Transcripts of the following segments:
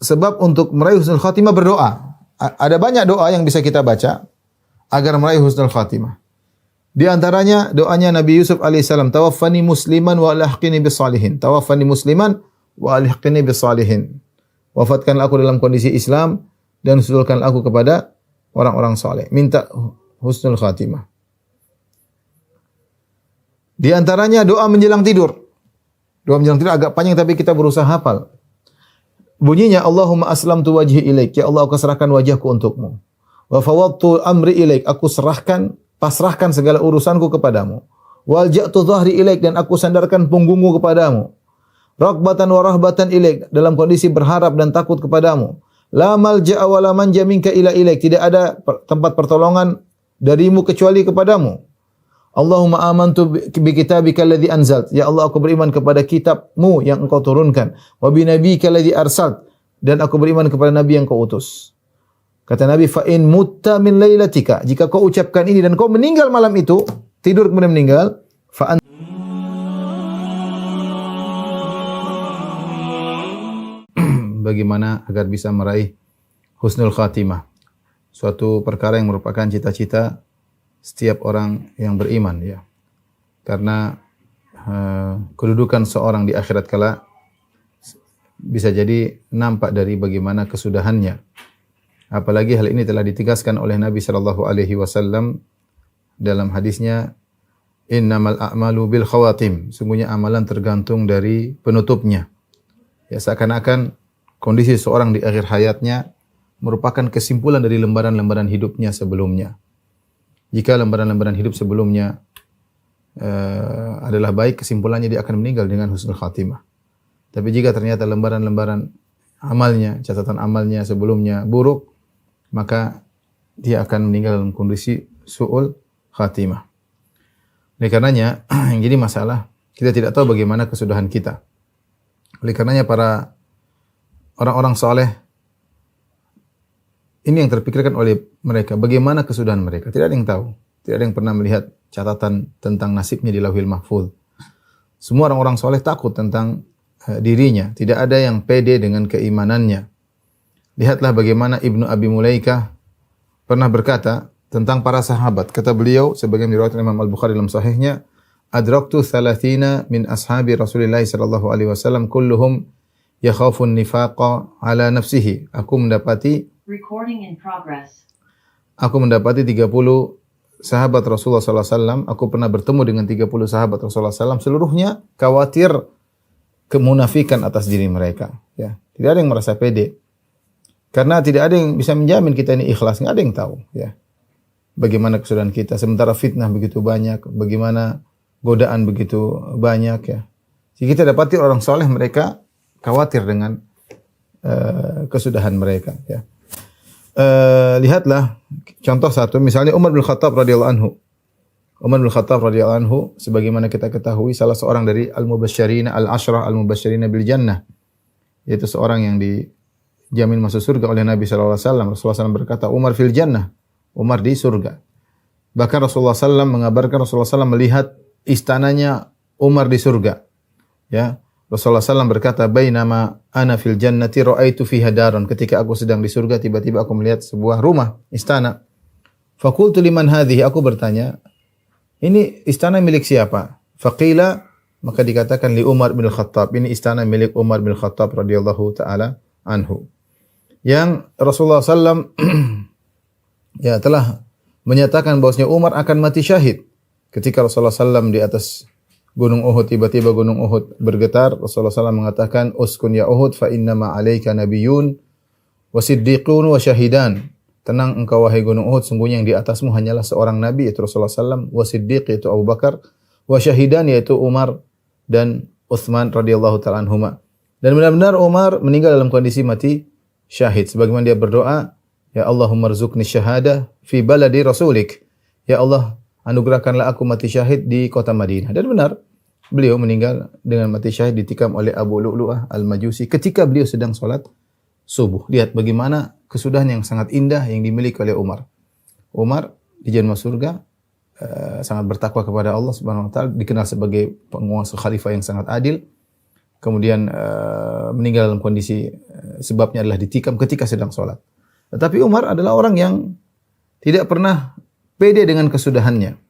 sebab untuk meraih husnul khatimah berdoa. Ada banyak doa yang bisa kita baca agar meraih husnul khatimah. Di antaranya doanya Nabi Yusuf alaihissalam, tawaffani musliman wa alhiqni bis salihin. Tawaffani musliman wa alhiqni bis salihin. Wafatkanlah aku dalam kondisi Islam dan usulkanlah aku kepada orang-orang saleh. Minta husnul khatimah. Di antaranya doa menjelang tidur. Doa menjelang tidur agak panjang tapi kita berusaha hafal. Bunyinya Allahumma aslamtu wajhi ilaik, ya Allah aku serahkan wajahku untukmu. Wa fawwadtu amri ilaik, aku pasrahkan segala urusanku kepadamu. Wal ja'tu dhahri ilaik, dan aku sandarkan punggungku kepadamu. Raghbatan wa rahbatan ilaik, dalam kondisi berharap dan takut kepadamu. La malja'a wa la manja minka ila ilaik, tidak ada tempat pertolongan darimu kecuali kepadamu. Allahumma amantu bi kitabika alladhi anzalt. Ya Allah, aku beriman kepada kitabmu yang engkau turunkan. Wa bi nabiyyika alladhi arsalt. Dan aku beriman kepada nabi yang kau utus. Kata Nabi, fa in mutta min lailatika, jika kau ucapkan ini dan kau meninggal malam itu, tidur kemudian meninggal, fa bagaimana agar bisa meraih husnul khatimah. Suatu perkara yang merupakan cita-cita setiap orang yang beriman, ya. Karena kedudukan seorang di akhirat kala bisa jadi nampak dari bagaimana kesudahannya. Apalagi hal ini telah ditegaskan oleh Nabi sallallahu alaihi wasallam dalam hadisnya, innamal a'malu bil khawatim. Sungguhnya amalan tergantung dari penutupnya. Ya, seakan-akan kondisi seorang di akhir hayatnya merupakan kesimpulan dari lembaran-lembaran hidupnya sebelumnya. Jika lembaran-lembaran hidup sebelumnya adalah baik, kesimpulannya dia akan meninggal dengan husnul khatimah. Tapi jika ternyata lembaran-lembaran amalnya, catatan amalnya sebelumnya buruk, maka dia akan meninggal dalam kondisi su'ul khatimah. Oleh karenanya, yang jadi masalah, kita tidak tahu bagaimana kesudahan kita. Oleh karenanya para orang-orang saleh, ini yang terpikirkan oleh mereka, bagaimana kesudahan mereka. Tidak ada yang tahu. Tidak ada yang pernah melihat catatan tentang nasibnya di Lauhil Mahfuz. Semua orang-orang soleh takut tentang dirinya. Tidak ada yang pede dengan keimanannya. Lihatlah bagaimana Ibnu Abi Mulaikah pernah berkata tentang para sahabat. Kata beliau, sebagian diriwayatkan Imam Al-Bukhari dalam sahihnya, adraktu 30 min ashabi Rasulillah sallallahu alaihi wasallam kulluhum yakhafun nifaqa ala nafsihi. Recording in progress. Aku mendapati 30 sahabat Rasulullah sallallahu alaihi wasallam. Aku pernah bertemu dengan 30 sahabat Rasulullah sallallahu alaihi wasallam, seluruhnya khawatir kemunafikan atas diri mereka, ya. Tidak ada yang merasa pede. Karena tidak ada yang bisa menjamin kita ini ikhlas, enggak ada yang tahu, ya. Bagaimana kesudahan kita, sementara fitnah begitu banyak, bagaimana godaan begitu banyak, ya. Jadi kita dapati orang soleh mereka khawatir dengan kesudahan mereka, ya. Lihatlah contoh satu, misalnya Umar bin Khattab radhiyallahu anhu. Umar bin Khattab radhiyallahu anhu, sebagaimana kita ketahui, salah seorang dari al-mubasysyirina al-asyrah al-mubasysyirina bil jannah, yaitu seorang yang dijamin masuk surga oleh Nabi sallallahu alaihi wasallam. Rasulullah SAW berkata, Umar fil jannah, Umar di surga. Bahkan Rasulullah SAW mengabarkan, Rasulullah SAW melihat istananya Umar di surga, ya. Rasulullah SAW berkata, bainama ana fil jannati ra'aitu fiha daran. Ketika aku sedang di surga, tiba-tiba aku melihat sebuah rumah, istana. Faqultu liman hadhihi, aku bertanya, ini istana milik siapa? Faqila, maka dikatakan li Umar bin Khattab, ini istana milik Umar bin Khattab radhiyallahu taala anhu. Yang Rasulullah SAW ya telah menyatakan bahwasanya Umar akan mati syahid. Ketika Rasulullah SAW di atas Gunung Uhud, tiba-tiba Gunung Uhud bergetar. Rasulullah SAW mengatakan, uskun ya Uhud, fa innama alaika nabiyyun wa siddiqun wa syahidan. Tenang engkau wahai Gunung Uhud, sungguhnya yang di atasmu hanyalah seorang nabi, yaitu Rasulullah SAW, wa siddiq, yaitu Abu Bakar, wa syahidan, yaitu Umar dan Utsman radhiyallahu ta'ala anhuma. Dan benar-benar Umar meninggal dalam kondisi mati syahid. Sebagaimana dia berdoa, ya Allahumma rzuqni syahadah fi baladi rasulik. Ya Allah, anugerahkanlah aku mati syahid di kota Madinah. Dan benar, beliau meninggal dengan mati syahid ditikam oleh Abu Lu'lu'ah al-Majusi ketika beliau sedang sholat subuh. Lihat bagaimana kesudahan yang sangat indah yang dimiliki oleh Umar. Umar dijamin masuk surga, sangat bertakwa kepada Allah Subhanahu wa taala, dikenal sebagai penguasa khalifah yang sangat adil. kemudian meninggal dalam kondisi sebabnya adalah ditikam ketika sedang sholat. Tetapi Umar adalah orang yang tidak pernah pede dengan kesudahannya.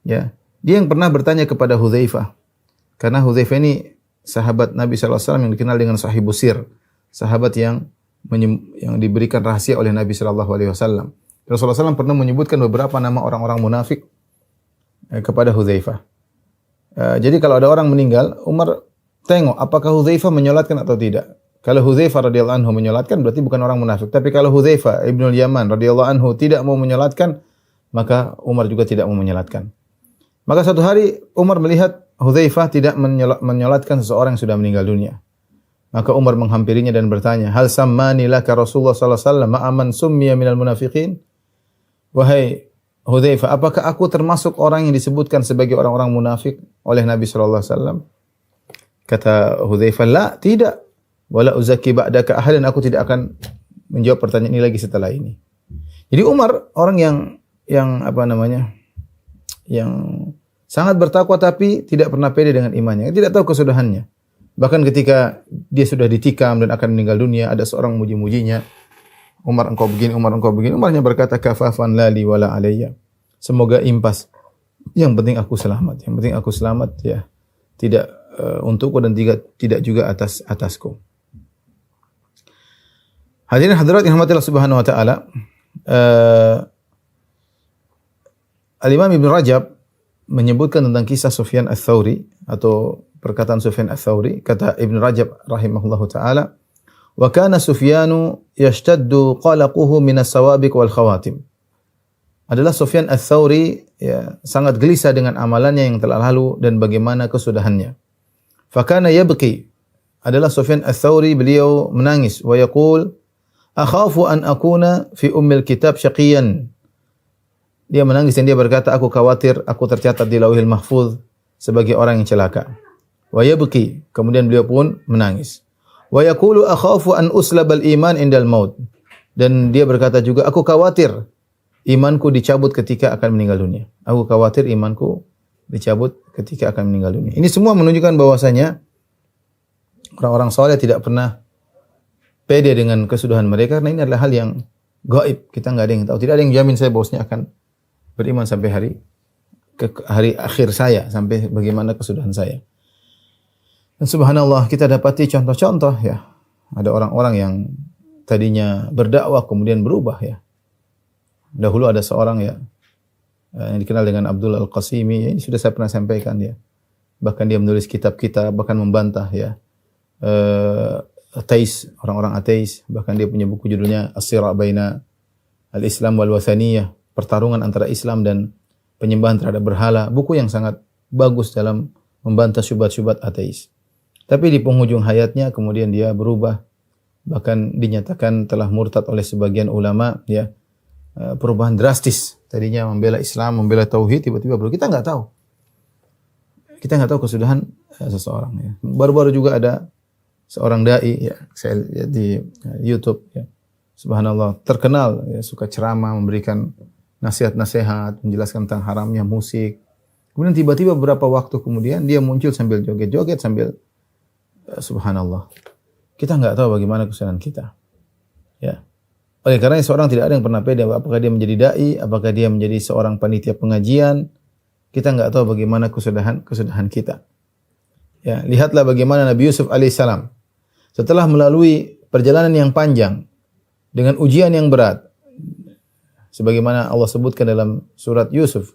Ya, dia yang pernah bertanya kepada Hudzaifah. Karena Hudzaifah ini sahabat Nabi sallallahu alaihi wasallam yang dikenal dengan Sahibus Sir, sahabat yang diberikan rahasia oleh Nabi sallallahu alaihi wasallam. Rasulullah SAW pernah menyebutkan beberapa nama orang-orang munafik kepada Hudzaifah. Jadi kalau ada orang meninggal, Umar tengok apakah Hudzaifah menyolatkan atau tidak. Kalau Hudzaifah radhiyallahu anhu menyolatkan berarti bukan orang munafik. Tapi kalau Hudzaifah ibnul Yaman radhiyallahu anhu tidak mau menyolatkan, maka Umar juga tidak mau menyolatkan. Maka suatu hari Umar melihat Hudzaifah tidak menyolatkan seseorang yang sudah meninggal dunia. Maka Umar menghampirinya dan bertanya, "Hal sammani laka Rasulullah sallallahu alaihi wasallam ma'aman summiya minal munafiqin?" Wahai Hudzaifah, apakah aku termasuk orang yang disebutkan sebagai orang-orang munafik oleh Nabi sallallahu alaihi wasallam? Kata Hudzaifah, "La, tidak. Wala uzaki ba'daka ahadan," aku tidak akan menjawab pertanyaan ini lagi setelah ini. Jadi Umar orang yang apa namanya? Yang sangat bertakwa tapi tidak pernah pede dengan imannya, tidak tahu kesudahannya. Bahkan ketika dia sudah ditikam dan akan meninggal dunia, ada seorang muji-mujinya, "Umar engkau begini, Umar engkau begini." Umarnya berkata, "Kafafan lali wala alayya." Semoga impas. Yang penting aku selamat. Yang penting aku selamat ya. Tidak untukku dan tidak juga atasku. Hadirin hadirat yang dirahmati Allah Subhanahu wa taala, Al-Imam Ibn Rajab menyebutkan tentang kisah Sufyan Ats-Tsauri atau perkataan Sufyan Ats-Tsauri. Kata Ibn Rajab rahimahullahu taala, "Wa kana Sufyanu yashtaddu qalaquhu min as-sawabiq wal khawatim." Adalah Sufyan Ats-Tsauri ya, sangat gelisah dengan amalannya yang telah lalu dan bagaimana kesudahannya. Fa kana yabki. Adalah Sufyan Ats-Tsauri, beliau menangis, wa yaqul, "Akhafu an akuna fi ummil kitab syaqiyan." Dia menangis dan dia berkata, aku khawatir aku tercatat di Lauhil Mahfuz sebagai orang yang celaka. Wa yabki, kemudian beliau pun menangis. Wa yaqulu akhafu an uslabal iman indal maut. Dan dia berkata juga, aku khawatir imanku dicabut ketika akan meninggal dunia. Aku khawatir imanku dicabut ketika akan meninggal dunia. Ini semua menunjukkan bahwasanya orang-orang saleh tidak pernah pede dengan kesudahan mereka karena ini adalah hal yang gaib. Kita enggak ada yang tahu. Tidak ada yang jamin saya bahwasanya akan beriman sampai hari akhir saya, sampai bagaimana kesudahan saya. Dan subhanallah kita dapati contoh-contoh ya. Ada orang-orang yang tadinya berdakwah kemudian berubah ya. Dahulu ada seorang ya yang dikenal dengan Abdul Al-Qasimi, ya, ini sudah saya pernah sampaikan ya. Bahkan dia menulis kitab-kitab, bahkan membantah ya ateis, orang-orang ateis. Bahkan dia punya buku judulnya As-Sira' Baina Al-Islam wal Wathaniyah, pertarungan antara Islam dan penyembahan terhadap berhala. Buku yang sangat bagus dalam membantah syubhat-syubhat ateis. Tapi di penghujung hayatnya kemudian dia berubah, bahkan dinyatakan telah murtad oleh sebagian ulama ya. Perubahan drastis. Tadinya membela Islam, membela tauhid, tiba-tiba berubah. Kita enggak tahu. Kita enggak tahu kesudahan seseorang ya. Baru-baru juga ada seorang dai ya, saya lihat di YouTube ya. Subhanallah, terkenal ya, suka ceramah, memberikan nasihat-nasihat, menjelaskan tentang haramnya musik. Kemudian tiba-tiba beberapa waktu kemudian dia muncul sambil joget-joget sambil subhanallah. Kita enggak tahu bagaimana kesudahan kita. Ya. Oleh karena seorang tidak ada yang pernah pede, apakah dia menjadi dai, apakah dia menjadi seorang panitia pengajian, kita enggak tahu bagaimana kesudahan kita. Ya, lihatlah bagaimana Nabi Yusuf alaihissalam setelah melalui perjalanan yang panjang dengan ujian yang berat, sebagaimana Allah sebutkan dalam surat Yusuf,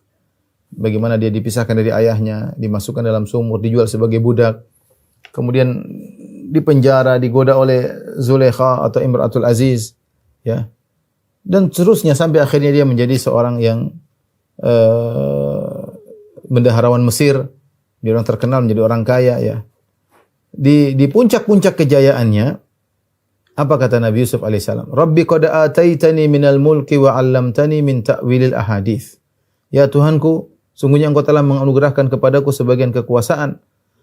bagaimana dia dipisahkan dari ayahnya, dimasukkan dalam sumur, dijual sebagai budak, kemudian dipenjara, digoda oleh Zulaikha atau Imratul Aziz, ya, dan seterusnya sampai akhirnya dia menjadi seorang yang bendaharawan Mesir, dia orang terkenal, menjadi orang kaya, ya. Di puncak-puncak kejayaannya, apa kata Nabi Yusuf alaihissalam? Rabbi qad ataitani minal mulki wa 'allamtani min ta'wilil ahadits. Ya Tuhanku, sungguhnya Engkau telah menganugerahkan kepadaku sebagian kekuasaan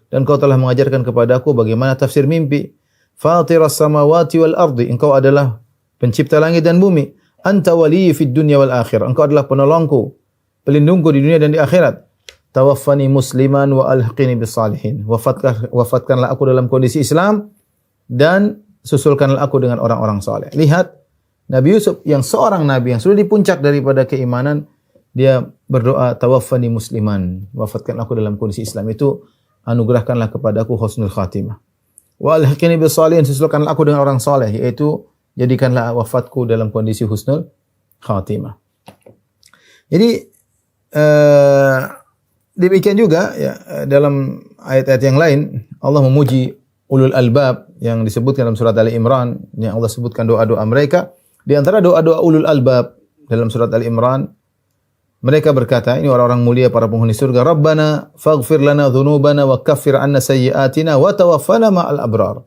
dan Engkau telah mengajarkan kepadaku bagaimana tafsir mimpi. Fatiras samawati wal ardi, Engkau adalah pencipta langit dan bumi. Anta waliyyi fid dunya wal akhirah. Engkau adalah penolongku, pelindungku di dunia dan di akhirat. tawaffani musliman wa alhiqni bis salihin. Wafatkanlah aku dalam kondisi Islam dan susulkanlah aku dengan orang-orang saleh. Lihat Nabi Yusuf yang seorang nabi yang sudah di puncak daripada keimanan, dia berdoa tawaffani musliman, wafatkan aku dalam kondisi Islam. Itu anugerahkanlah kepadaku husnul khatimah. Wa alhiqni bis salihin, susulkanlah aku dengan orang saleh, yaitu jadikanlah wafatku dalam kondisi husnul khatimah. Jadi demikian juga ya, dalam ayat-ayat yang lain Allah memuji ulul albab yang disebutkan dalam surat Ali Imran, yang Allah sebutkan doa-doa mereka. Di antara doa-doa ulul albab dalam surat Ali Imran, mereka berkata, ini orang-orang mulia para penghuni surga, Rabbana faghfir lana dhunubana wa kaffir anna sayyiatina wa tawaffana ma'al abrar.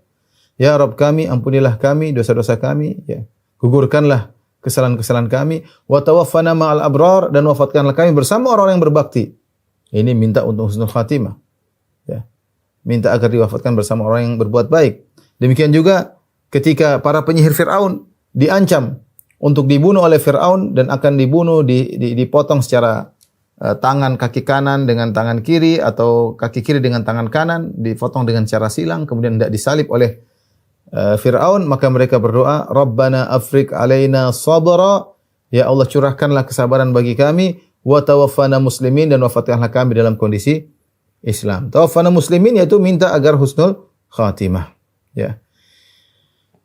Ya Rabb kami, ampunilah kami dosa-dosa kami, ya. Gugurkanlah kesalahan-kesalahan kami, wa tawaffana ma'al abrar, dan wafatkanlah kami bersama orang-orang yang berbakti. Ini minta untuk husnul khatimah. Ya. Minta agar diwafatkan bersama orang yang berbuat baik. Demikian juga ketika para penyihir Fir'aun diancam untuk dibunuh oleh Fir'aun dan akan dibunuh, dipotong secara tangan kaki kanan dengan tangan kiri atau kaki kiri dengan tangan kanan, dipotong dengan cara silang, kemudian tidak disalib oleh Fir'aun, maka mereka berdoa, Rabbana afrik alaina sabra, ya Allah curahkanlah kesabaran bagi kami, wa tawaffana muslimin, dan wafatkanlah kami dalam kondisi Islam. Tawaffana muslimin yaitu minta agar husnul khatimah. Ya.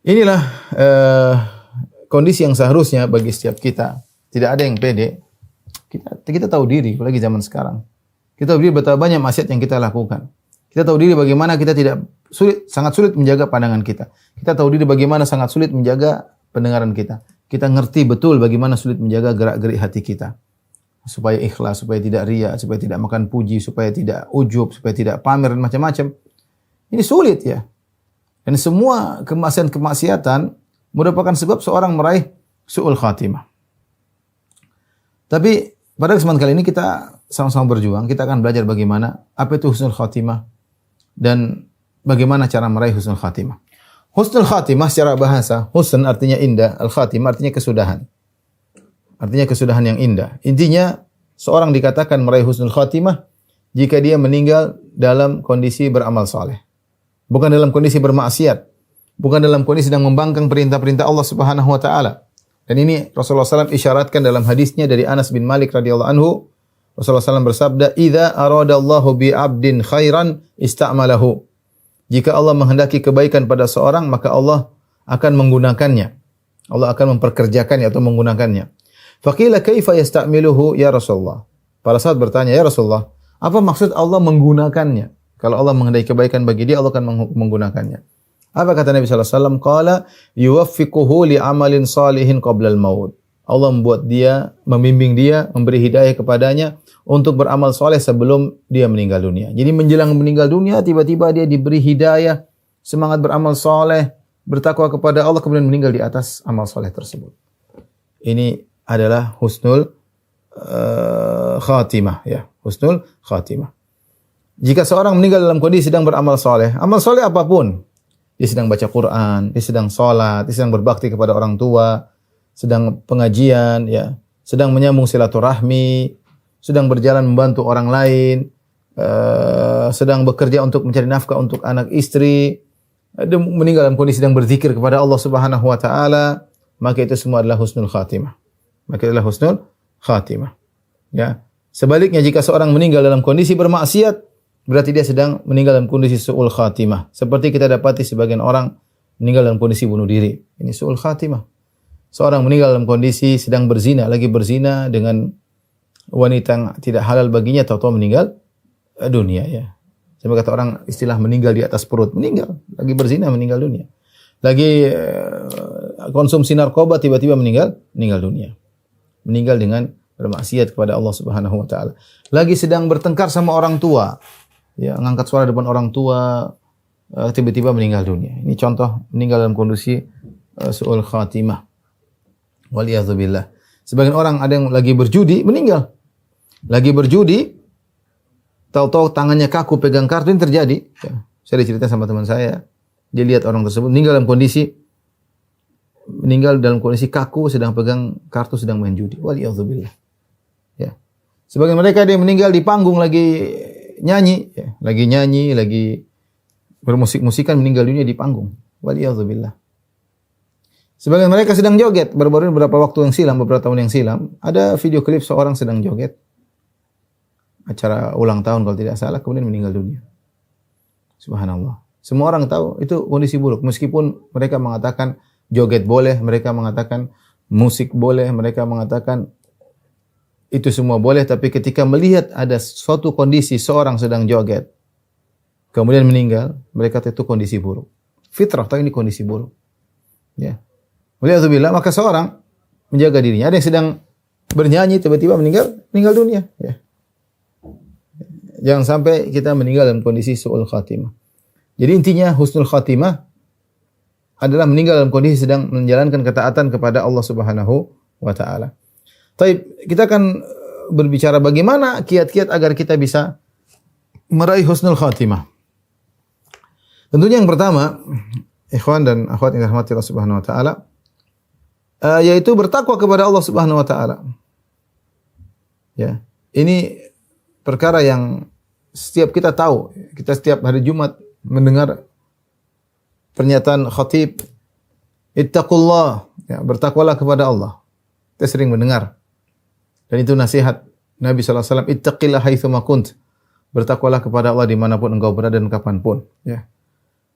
Inilah kondisi yang seharusnya bagi setiap kita. Tidak ada yang pede. Kita tahu diri, apalagi zaman sekarang. Kita tahu diri betapa banyak maksiat yang kita lakukan. Kita tahu diri bagaimana kita sangat sulit menjaga pandangan kita. Kita tahu diri bagaimana sangat sulit menjaga pendengaran kita. Kita ngerti betul bagaimana sulit menjaga gerak-gerik hati kita. Supaya ikhlas, supaya tidak riya, supaya tidak makan puji, supaya tidak ujub, supaya tidak pamer dan macam-macam. Ini sulit ya. Dan semua kemaksiatan merupakan sebab seorang meraih su'ul khatimah. Tapi pada kesempatan kali ini kita sama-sama berjuang. Kita akan belajar bagaimana apa itu husnul khatimah dan bagaimana cara meraih husnul khatimah. Husnul khatimah secara bahasa, husn artinya indah, al-khatimah artinya kesudahan. Artinya kesudahan yang indah. Intinya seorang dikatakan meraih husnul khatimah jika dia meninggal dalam kondisi beramal saleh. Bukan dalam kondisi bermaksiat. Bukan dalam kondisi sedang membangkang perintah-perintah Allah Subhanahu wa taala. Dan ini Rasulullah SAW isyaratkan dalam hadisnya dari Anas bin Malik radhiyallahu anhu. Rasulullah SAW bersabda, "Idza aradallahu bi 'abdin khairan ista'malahu." Jika Allah menghendaki kebaikan pada seorang, maka Allah akan menggunakannya. Allah akan memperkerjakannya atau menggunakannya. Faqila kaifa yasta'miluhu ya Rasulullah? Para sahabat bertanya, "Ya Rasulullah, apa maksud Allah menggunakannya?" Kalau Allah menghendaki kebaikan bagi dia, Allah akan menggunakannya. Apa kata Nabi sallallahu alaihi wasallam? Qala yuwaffiquhu li amalin salihin qabla al-maut. Allah membuat dia, membimbing dia, memberi hidayah kepadanya untuk beramal soleh sebelum dia meninggal dunia. Jadi menjelang meninggal dunia, tiba-tiba dia diberi hidayah, semangat beramal soleh, bertakwa kepada Allah, kemudian meninggal di atas amal soleh tersebut. Ini adalah husnul khatimah, ya, husnul khatimah. Jika seorang meninggal dalam kondisi sedang beramal soleh, amal soleh apapun, dia sedang baca Quran, dia sedang sholat, dia sedang berbakti kepada orang tua, sedang pengajian, ya, sedang menyambung silaturahmi, sedang berjalan membantu orang lain, sedang bekerja untuk mencari nafkah untuk anak istri, dia meninggal dalam kondisi sedang berzikir kepada Allah Subhanahu wa taala, maka itu semua adalah husnul khatimah. Maka itulah husnul khatimah. Ya. Sebaliknya jika seorang meninggal dalam kondisi bermaksiat, berarti dia sedang meninggal dalam kondisi su'ul khatimah. Seperti kita dapati sebagian orang meninggal dalam kondisi bunuh diri. Ini su'ul khatimah. Seorang meninggal dalam kondisi sedang berzina, lagi berzina dengan wanita yang tidak halal baginya, tahu-tahu meninggal dunia, ya. Sampai kata orang istilah meninggal di atas perut, meninggal, lagi berzina meninggal dunia. Lagi konsumsi narkoba tiba-tiba meninggal dunia. Meninggal dengan bermaksiat kepada Allah Subhanahu wa taala. Lagi sedang bertengkar sama orang tua, ya, ngangkat suara depan orang tua, tiba-tiba meninggal dunia. Ini contoh meninggal dalam kondisi su'ul khatimah. Waliyadzubillah. Sebagian orang ada yang lagi berjudi, meninggal. Lagi berjudi, tahu-tahu tangannya kaku pegang kartu, ini terjadi. Ya, saya diceritakan sama teman saya, dia lihat orang tersebut meninggal dalam kondisi kaku, sedang pegang kartu, sedang main judi. Waliyadzubillah. Ya. Sebagian mereka dia meninggal di panggung lagi nyanyi, ya, lagi bermusik-musikan meninggal dunia di panggung. Waliyadzubillah. Sebagian mereka sedang joget. Baru-baru beberapa tahun yang silam, ada video klip seorang sedang joget. Acara ulang tahun kalau tidak salah, kemudian meninggal dunia. Subhanallah. Semua orang tahu itu kondisi buruk. Meskipun mereka mengatakan joget boleh, mereka mengatakan musik boleh, mereka mengatakan itu semua boleh, tapi ketika melihat ada suatu kondisi seorang sedang joget, kemudian meninggal, mereka tahu itu kondisi buruk. Fitrah tahu ini kondisi buruk. Ya. Waliyadzubillah, maka seorang menjaga dirinya. Ada yang sedang bernyanyi tiba-tiba meninggal dunia. Ya. Jangan sampai kita meninggal dalam kondisi su'ul khatimah. Jadi intinya husnul khatimah adalah meninggal dalam kondisi sedang menjalankan ketaatan kepada Allah Subhanahu wa taala. Baik, kita akan berbicara bagaimana kiat-kiat agar kita bisa meraih husnul khatimah. Tentunya yang pertama, ikhwan dan akhwat yang dirahmati Allah Subhanahu wa taala, yaitu bertakwa kepada Allah Subhanahu wa taala. Ya, ini perkara yang setiap kita tahu. Kita setiap hari Jumat mendengar pernyataan khatib, ittaqullah, ya, bertakwalah kepada Allah. Kita sering mendengar. Dan itu nasihat Nabi SAW, ittaqillah haitsuma kunt. Bertakwalah kepada Allah dimanapun engkau berada dan kapanpun. Ya.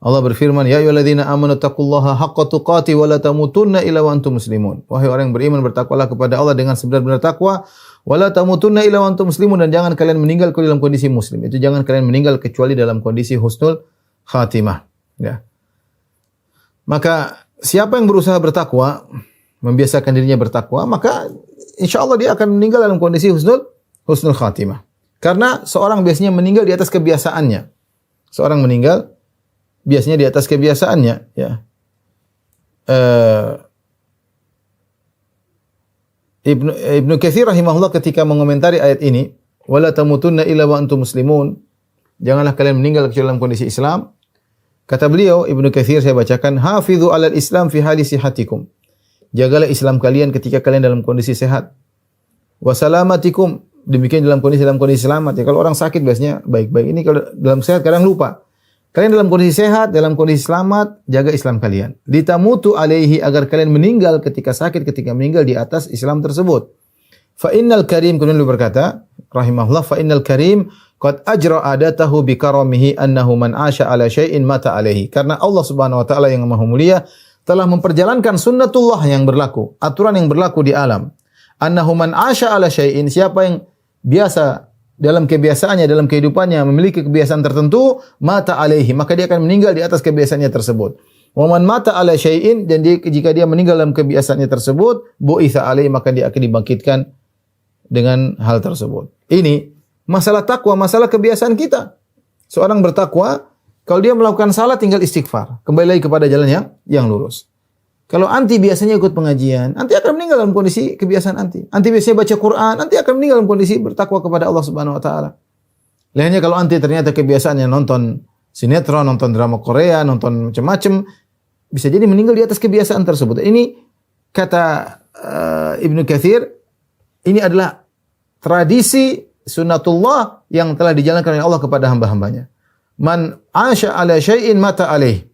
Allah berfirman, ya ayyuhalladzina amanu taqullaha haqqa tuqatih wa la tamutunna illa wa antum muslimun. Wahai orang yang beriman, bertakwalah kepada Allah dengan sebenar-benar takwa, wa la tamutunna illa wa antum muslimun, dan jangan kalian meninggal dalam kondisi muslim. Itu jangan kalian meninggal kecuali dalam kondisi husnul khatimah. Ya. Maka siapa yang berusaha bertakwa, membiasakan dirinya bertakwa, maka insya Allah dia akan meninggal dalam kondisi husnul khatimah. Karena seorang biasanya meninggal di atas kebiasaannya. Seorang meninggal biasanya di atas kebiasaannya. Ya. Ibnu Katsir rahimahullah ketika mengomentari ayat ini, wala tamutunna illa wa antum muslimun, janganlah kalian meninggal kecuali dalam kondisi Islam. Kata beliau, Ibnu Katsir, saya bacakan, hafizu 'alal Islam fi hali sihhatikum. Jagalah Islam kalian ketika kalian dalam kondisi sehat. Wa salamatikum, demikian dalam kondisi selamat. Ya, kalau orang sakit biasanya baik-baik. Ini kalau dalam sehat kadang lupa. Kalian dalam kondisi sehat, dalam kondisi selamat, jaga Islam kalian. Litamutu alaihi, agar kalian meninggal ketika sakit, ketika meninggal di atas Islam tersebut. Fa innal karim, kemudian beliau berkata, rahimahullah, fa innal karim qad ajra adatahu bi karamihi annahu man 'asha 'ala syai'in mata 'alaihi. Karena Allah Subhanahu wa taala yang Maha Mulia telah memperjalankan sunnatullah yang berlaku, aturan yang berlaku di alam. Annahu man 'asha 'ala syai'in, siapa yang biasa dalam kebiasaannya, dalam kehidupannya memiliki kebiasaan tertentu, mata 'alaihi, maka dia akan meninggal di atas kebiasaannya tersebut. Wa man mata 'ala syai'in, dan jika dia meninggal dalam kebiasaannya tersebut, bu'itsa 'alaihi, maka dia akan dibangkitkan dengan hal tersebut. Ini masalah takwa, masalah kebiasaan kita. Seorang bertakwa, kalau dia melakukan salah tinggal istighfar, kembali lagi kepada jalan yang lurus. Kalau anti biasanya ikut pengajian, anti akan meninggal dalam kondisi kebiasaan anti. Anti biasanya baca Quran, anti akan meninggal dalam kondisi bertakwa kepada Allah Subhanahu wa taala. Lainnya kalau anti ternyata kebiasaannya nonton sinetron, nonton drama Korea, nonton macam-macam, bisa jadi meninggal di atas kebiasaan tersebut. Ini kata Ibnu Katsir, ini adalah tradisi sunnatullah yang telah dijalankan oleh Allah kepada hamba-hambanya. Man 'asha 'ala syai'in mata 'alaih.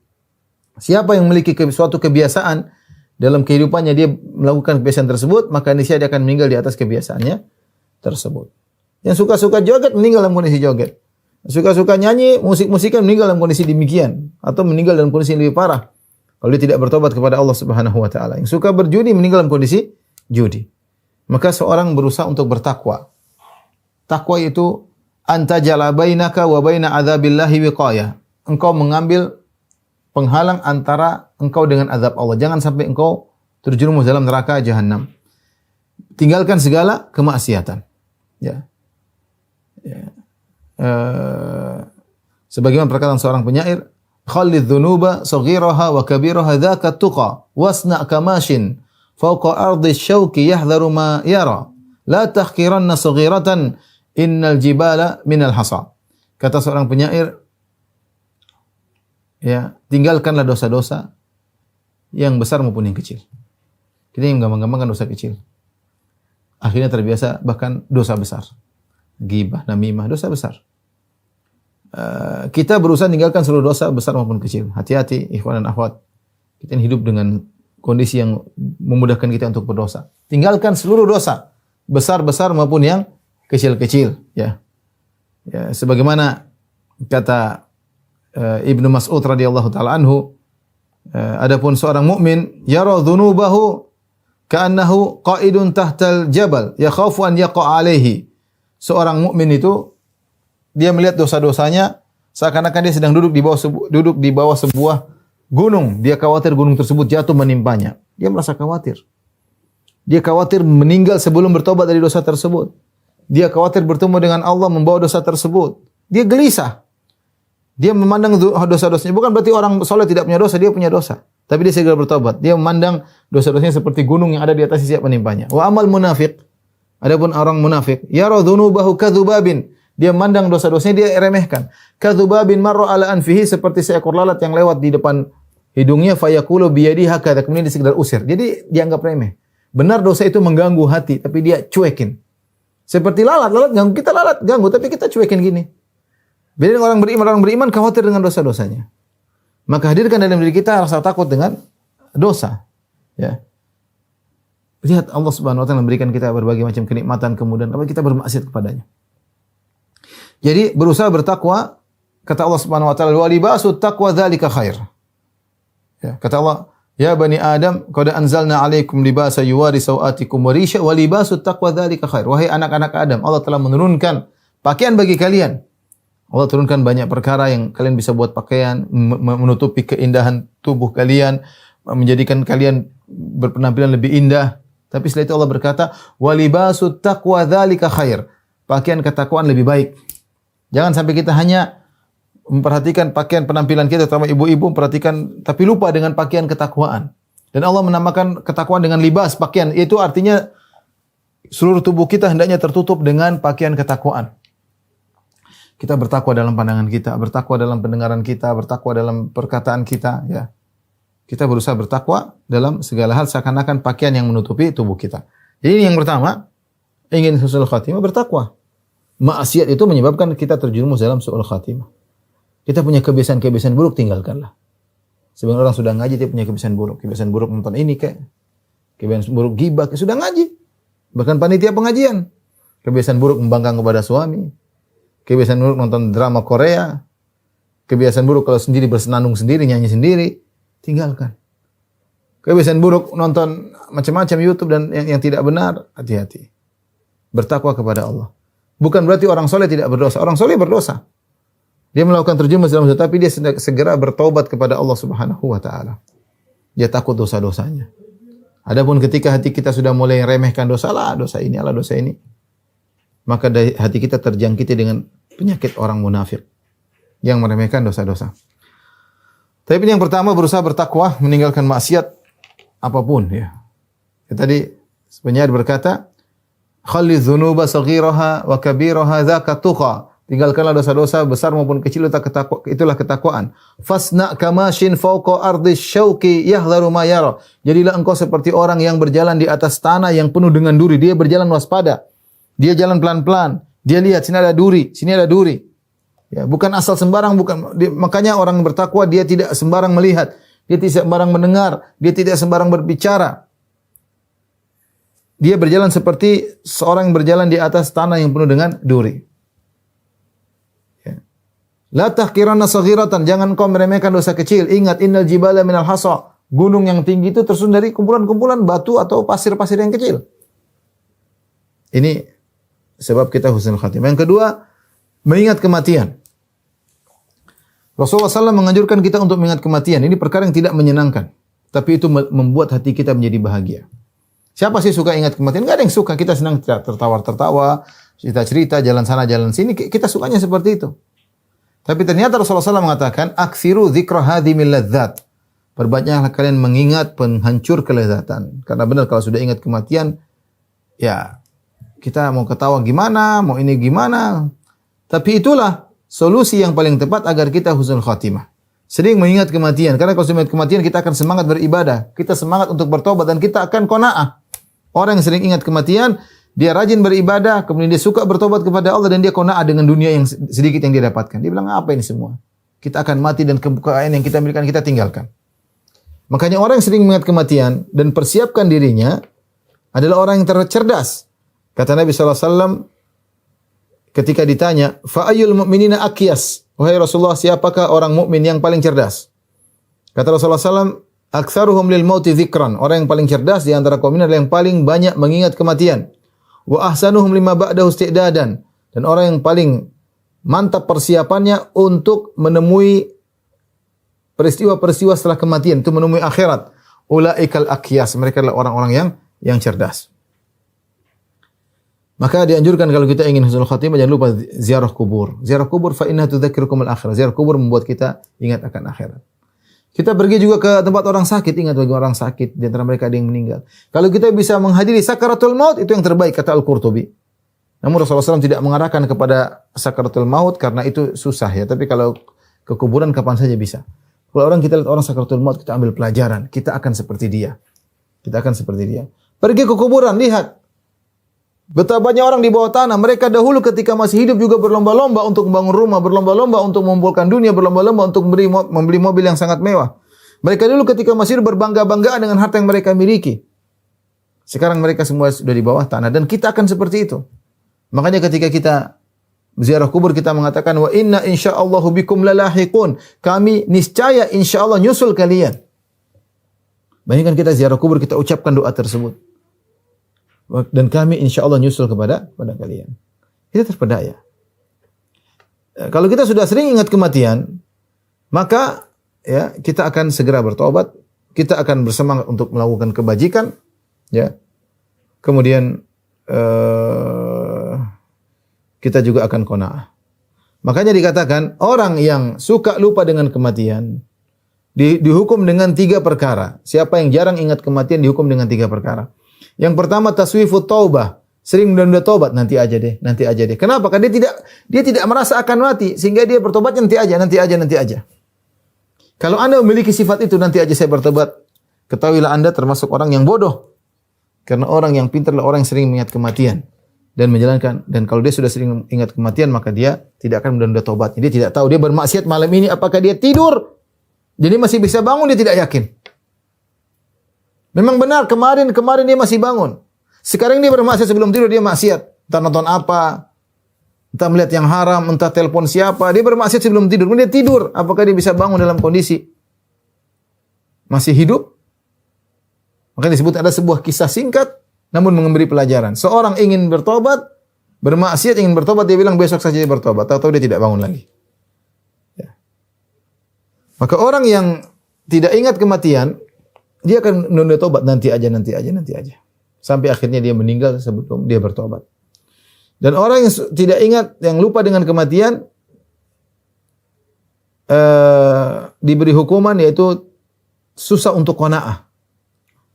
Siapa yang memiliki suatu kebiasaan dalam kehidupannya, dia melakukan kebiasaan tersebut, maka niscaya dia akan meninggal di atas kebiasaannya tersebut. Yang suka-suka joget meninggal dalam kondisi joget. Suka-suka nyanyi, musik-musikan meninggal dalam kondisi demikian, atau meninggal dalam kondisi yang lebih parah kalau dia tidak bertobat kepada Allah Subhanahu wa taala. Yang suka berjudi meninggal dalam kondisi judi. Maka seorang berusaha untuk bertakwa. Takwa itu antajala bainaka wa baina adzabillahi wiqayah. Engkau mengambil penghalang antara engkau dengan azab Allah. Jangan sampai engkau terjerumus dalam neraka jahanam. Tinggalkan segala kemaksiatan. Ya. Sebagaimana perkataan seorang penyair, khallidz dzunuba saghiraha wa kabiraha dzaka tuqa wasna kamashin fawqa ardi syauqi yahdharu ma yara la tahqiranna saghiratan innal jibala minal hasa. Kata seorang penyair, ya, tinggalkanlah dosa-dosa yang besar maupun yang kecil. Kita yang gampang-gampang kan dosa kecil. Akhirnya terbiasa bahkan dosa besar. ghibah, namimah, dosa besar. Kita berusaha meninggalkan seluruh dosa besar maupun kecil. Hati-hati ikhwan dan akhwat. Kita hidup dengan kondisi yang memudahkan kita untuk berdosa. Tinggalkan seluruh dosa, besar-besar maupun yang kecil-kecil, ya. Ya, sebagaimana kata Ibnu Mas'ud radhiyallahu taala anhu, adapun seorang mukmin yara dzunubahu ka'annahu qa'idun tahtal jabal yakhafu an yaqa alaihi. Seorang mukmin itu dia melihat dosa-dosanya seakan-akan dia sedang duduk di bawah sebuah gunung. Dia khawatir gunung tersebut jatuh menimpanya. Dia merasa khawatir. Dia khawatir meninggal sebelum bertobat dari dosa tersebut. Dia khawatir bertemu dengan Allah membawa dosa tersebut. Dia gelisah. Dia memandang dosa-dosanya. Bukan berarti orang soleh tidak punya dosa, dia punya dosa. Tapi dia segera bertobat. Dia memandang dosa-dosanya seperti gunung yang ada di atas siap menimpanya. Wa amal munafiq. Adapun orang munafik, yara dzunubahu kadzubabin. Dia memandang dosa-dosanya, dia remehkan. Kadzubabin marra ala anfihi, seperti seekor lalat yang lewat di depan hidungnya, fayaqulu biyadihi hakadha, kemudian dia sekedar usir. Jadi dianggap remeh. Benar dosa itu mengganggu hati, tapi dia cuekin. Seperti lalat ganggu, kita lalat ganggu, tapi kita cuekin gini. Beda dengan orang beriman khawatir dengan dosa-dosanya. Maka hadirkan dalam diri kita rasa takut dengan dosa. Ya. Lihat Allah Subhanahu wa taala memberikan kita berbagai macam kenikmatan, kemudian apa kita bermaksiat kepadanya. Jadi berusaha bertakwa, kata Allah Subhanahu wa taala, "Wa libasut taqwa dzalika khair." Ya, kata Allah, "Ya bani Adam, qad anzalna 'alaikum libasa yuwari sawatikum wa risha wa libasut taqwa dzalika khair." Wahai anak-anak Adam, Allah telah menurunkan pakaian bagi kalian. Allah turunkan banyak perkara yang kalian bisa buat pakaian, menutupi keindahan tubuh kalian, menjadikan kalian berpenampilan lebih indah. Tapi setelah itu Allah berkata, "Wa libasut taqwa dzalika khair." Pakaian ketakwaan lebih baik. Jangan sampai kita hanya memperhatikan pakaian penampilan kita, terutama ibu-ibu memperhatikan tapi lupa dengan pakaian ketakwaan. Dan Allah menamakan ketakwaan dengan libas, pakaian. Itu artinya seluruh tubuh kita hendaknya tertutup dengan pakaian ketakwaan. Kita bertakwa dalam pandangan kita, bertakwa dalam pendengaran kita, bertakwa dalam perkataan kita, ya. Kita berusaha bertakwa dalam segala hal seakan-akan pakaian yang menutupi tubuh kita. Jadi yang pertama, ingin husnul khatimah, bertakwa. Maksiat itu menyebabkan kita terjerumus dalam su'ul khatimah. Kita punya kebiasaan-kebiasaan buruk, tinggalkanlah. Sebenarnya orang sudah ngaji, dia punya kebiasaan buruk. Kebiasaan buruk nonton ini kayak. Kebiasaan buruk gibah, sudah ngaji. Bahkan panitia pengajian. Kebiasaan buruk membangkang kepada suami. Kebiasaan buruk nonton drama Korea. Kebiasaan buruk kalau sendiri bersenandung sendiri, nyanyi sendiri. Tinggalkan. Kebiasaan buruk nonton macam-macam YouTube dan yang tidak benar, hati-hati. Bertakwa kepada Allah. Bukan berarti orang soleh tidak berdosa. Orang soleh berdosa. Dia melakukan terjerumus dalam dosa, tapi dia segera bertaubat kepada Allah Subhanahu wa taala. Dia takut dosa-dosanya. Adapun ketika hati kita sudah mulai remehkan dosa ini, dosa ini, maka hati kita terjangkiti dengan penyakit orang munafik yang meremehkan dosa-dosa. Tapi yang pertama berusaha bertakwa, meninggalkan maksiat apapun, ya. Tadi penyair berkata, "Khalli dzunuba saghiraha wa kabiraha dzaka tuqa." Tinggalkanlah dosa-dosa besar maupun kecil, itulah ketakwaan. Fasna kamashin fawqa ardi syauqi yahdharu ma yara. Jadilah engkau seperti orang yang berjalan di atas tanah yang penuh dengan duri. Dia berjalan waspada. Dia jalan pelan-pelan. Dia lihat sini ada duri, sini ada duri. Ya, bukan asal sembarang, makanya orang bertakwa dia tidak sembarang melihat, dia tidak sembarang mendengar, dia tidak sembarang berbicara. Dia berjalan seperti seorang yang berjalan di atas tanah yang penuh dengan duri. La tahqiranna saghiratan, jangan kau meremehkan dosa kecil. Ingat, innal jibala minal hasa. Gunung yang tinggi itu tersusun dari kumpulan-kumpulan batu atau pasir-pasir yang kecil. Ini sebab kita husnul khatimah. Yang kedua, mengingat kematian. Rasulullah SAW menganjurkan kita untuk mengingat kematian. Ini perkara yang tidak menyenangkan, tapi itu membuat hati kita menjadi bahagia. Siapa sih suka ingat kematian? Enggak ada yang suka. Kita senang tertawa-tertawa, cerita-cerita, jalan sana, jalan sini. Kita sukanya seperti itu. Tapi ternyata Rasulullah SAW mengatakan, "Aktsiru dzikra hadhimil ladzat." Perbanyaklah kalian mengingat penghancur kelezatan. Karena benar kalau sudah ingat kematian, ya kita mau ketawa gimana, mau ini gimana. Tapi itulah solusi yang paling tepat agar kita husnul khatimah. Sering mengingat kematian. Karena kalau sudah mengingat kematian, kita akan semangat beribadah. Kita semangat untuk bertobat dan kita akan qanaah. Orang yang sering ingat kematian, Dia rajin beribadah, kemudian dia suka bertobat kepada Allah dan dia qanaah dengan dunia yang sedikit yang dia dapatkan. Dia bilang, apa ini semua? Kita akan mati dan kekayaan yang kita miliki kita tinggalkan. Makanya orang yang sering mengingat kematian dan persiapkan dirinya adalah orang yang cerdas. Kata Nabi SAW ketika ditanya, fa'ayul mu'minina aqyas? Wahai Rasulullah, siapakah orang mukmin yang paling cerdas? Kata Rasulullah SAW, aktsaruhum lil mauti dzikran. Orang yang paling cerdas di antara kaum ini adalah yang paling banyak mengingat kematian. Wa ahsanuhum lima ba'dahu isti'dadan. Dan orang yang paling mantap persiapannya untuk menemui peristiwa-peristiwa setelah kematian, itu menemui akhirat. Ulaikal aqyas. Mereka adalah orang-orang yang cerdas. Maka dianjurkan kalau kita ingin husnul khatimah jangan lupa ziarah kubur. Ziarah kubur fa innaha tudzakirukum al-akhirah. Ziarah kubur membuat kita ingat akan akhirat. Kita pergi juga ke tempat orang sakit, ingat bagi orang sakit, di antara mereka ada yang meninggal. Kalau kita bisa menghadiri sakaratul maut, itu yang terbaik, kata Al-Qurtubi. Namun Rasulullah SAW tidak mengarahkan kepada sakaratul maut karena itu susah ya. Tapi kalau ke kuburan kapan saja bisa. Kalau orang kita lihat orang sakaratul maut, kita ambil pelajaran. Kita akan seperti dia. Kita akan seperti dia. Pergi ke kuburan, lihat. Betapa banyak orang di bawah tanah. Mereka dahulu ketika masih hidup juga berlomba-lomba untuk membangun rumah, berlomba-lomba untuk mengumpulkan dunia, berlomba-lomba untuk membeli mobil yang sangat mewah. Mereka dulu ketika masih hidup berbangga-banggaan dengan harta yang mereka miliki. Sekarang mereka semua sudah di bawah tanah dan kita akan seperti itu. Makanya ketika kita ziarah kubur kita mengatakan wa inna insyaallahu bikum lalahiqun. Kami niscaya insyaallah nyusul kalian. Bayangkan kita ziarah kubur kita ucapkan doa tersebut. Dan kami insya Allah nyusul kepada kalian. Kita terpedaya. Kalau kita sudah sering ingat kematian, maka ya kita akan segera bertobat. Kita akan bersemangat untuk melakukan kebajikan. Ya. Kemudian kita juga akan qanaah. Makanya dikatakan orang yang suka lupa dengan kematian dihukum dengan 3 perkara. Siapa yang jarang ingat kematian dihukum dengan 3 perkara. Yang pertama taswifut taubah, sering menunda tobat, nanti aja deh. Kenapa? Karena dia tidak merasa akan mati sehingga dia bertobat nanti aja. Kalau Anda memiliki sifat itu nanti aja saya bertobat, ketahuilah Anda termasuk orang yang bodoh. Karena orang yang pintar adalah orang yang sering mengingat kematian dan menjalankan. Dan kalau dia sudah sering ingat kematian maka dia tidak akan menunda tobat. Dia tidak tahu dia bermaksiat malam ini apakah dia tidur. Jadi masih bisa bangun dia tidak yakin. Memang benar kemarin dia masih bangun. Sekarang dia bermaksiat sebelum tidur dia maksiat. Entah nonton apa, entah melihat yang haram, entah telepon siapa. Dia bermaksiat sebelum tidur. Kemudian dia tidur. Apakah dia bisa bangun dalam kondisi masih hidup? Maka disebut ada sebuah kisah singkat namun memberi pelajaran. Seorang ingin bertobat, bermaksiat ingin bertobat, dia bilang besok saja dia bertobat. Tahu-tahu dia tidak bangun lagi. Ya. Maka orang yang tidak ingat kematian dia akan menunda tobat nanti aja. Sampai akhirnya dia meninggal sebelum dia bertobat. Dan orang yang tidak ingat, yang lupa dengan kematian, diberi hukuman yaitu susah untuk qanaah.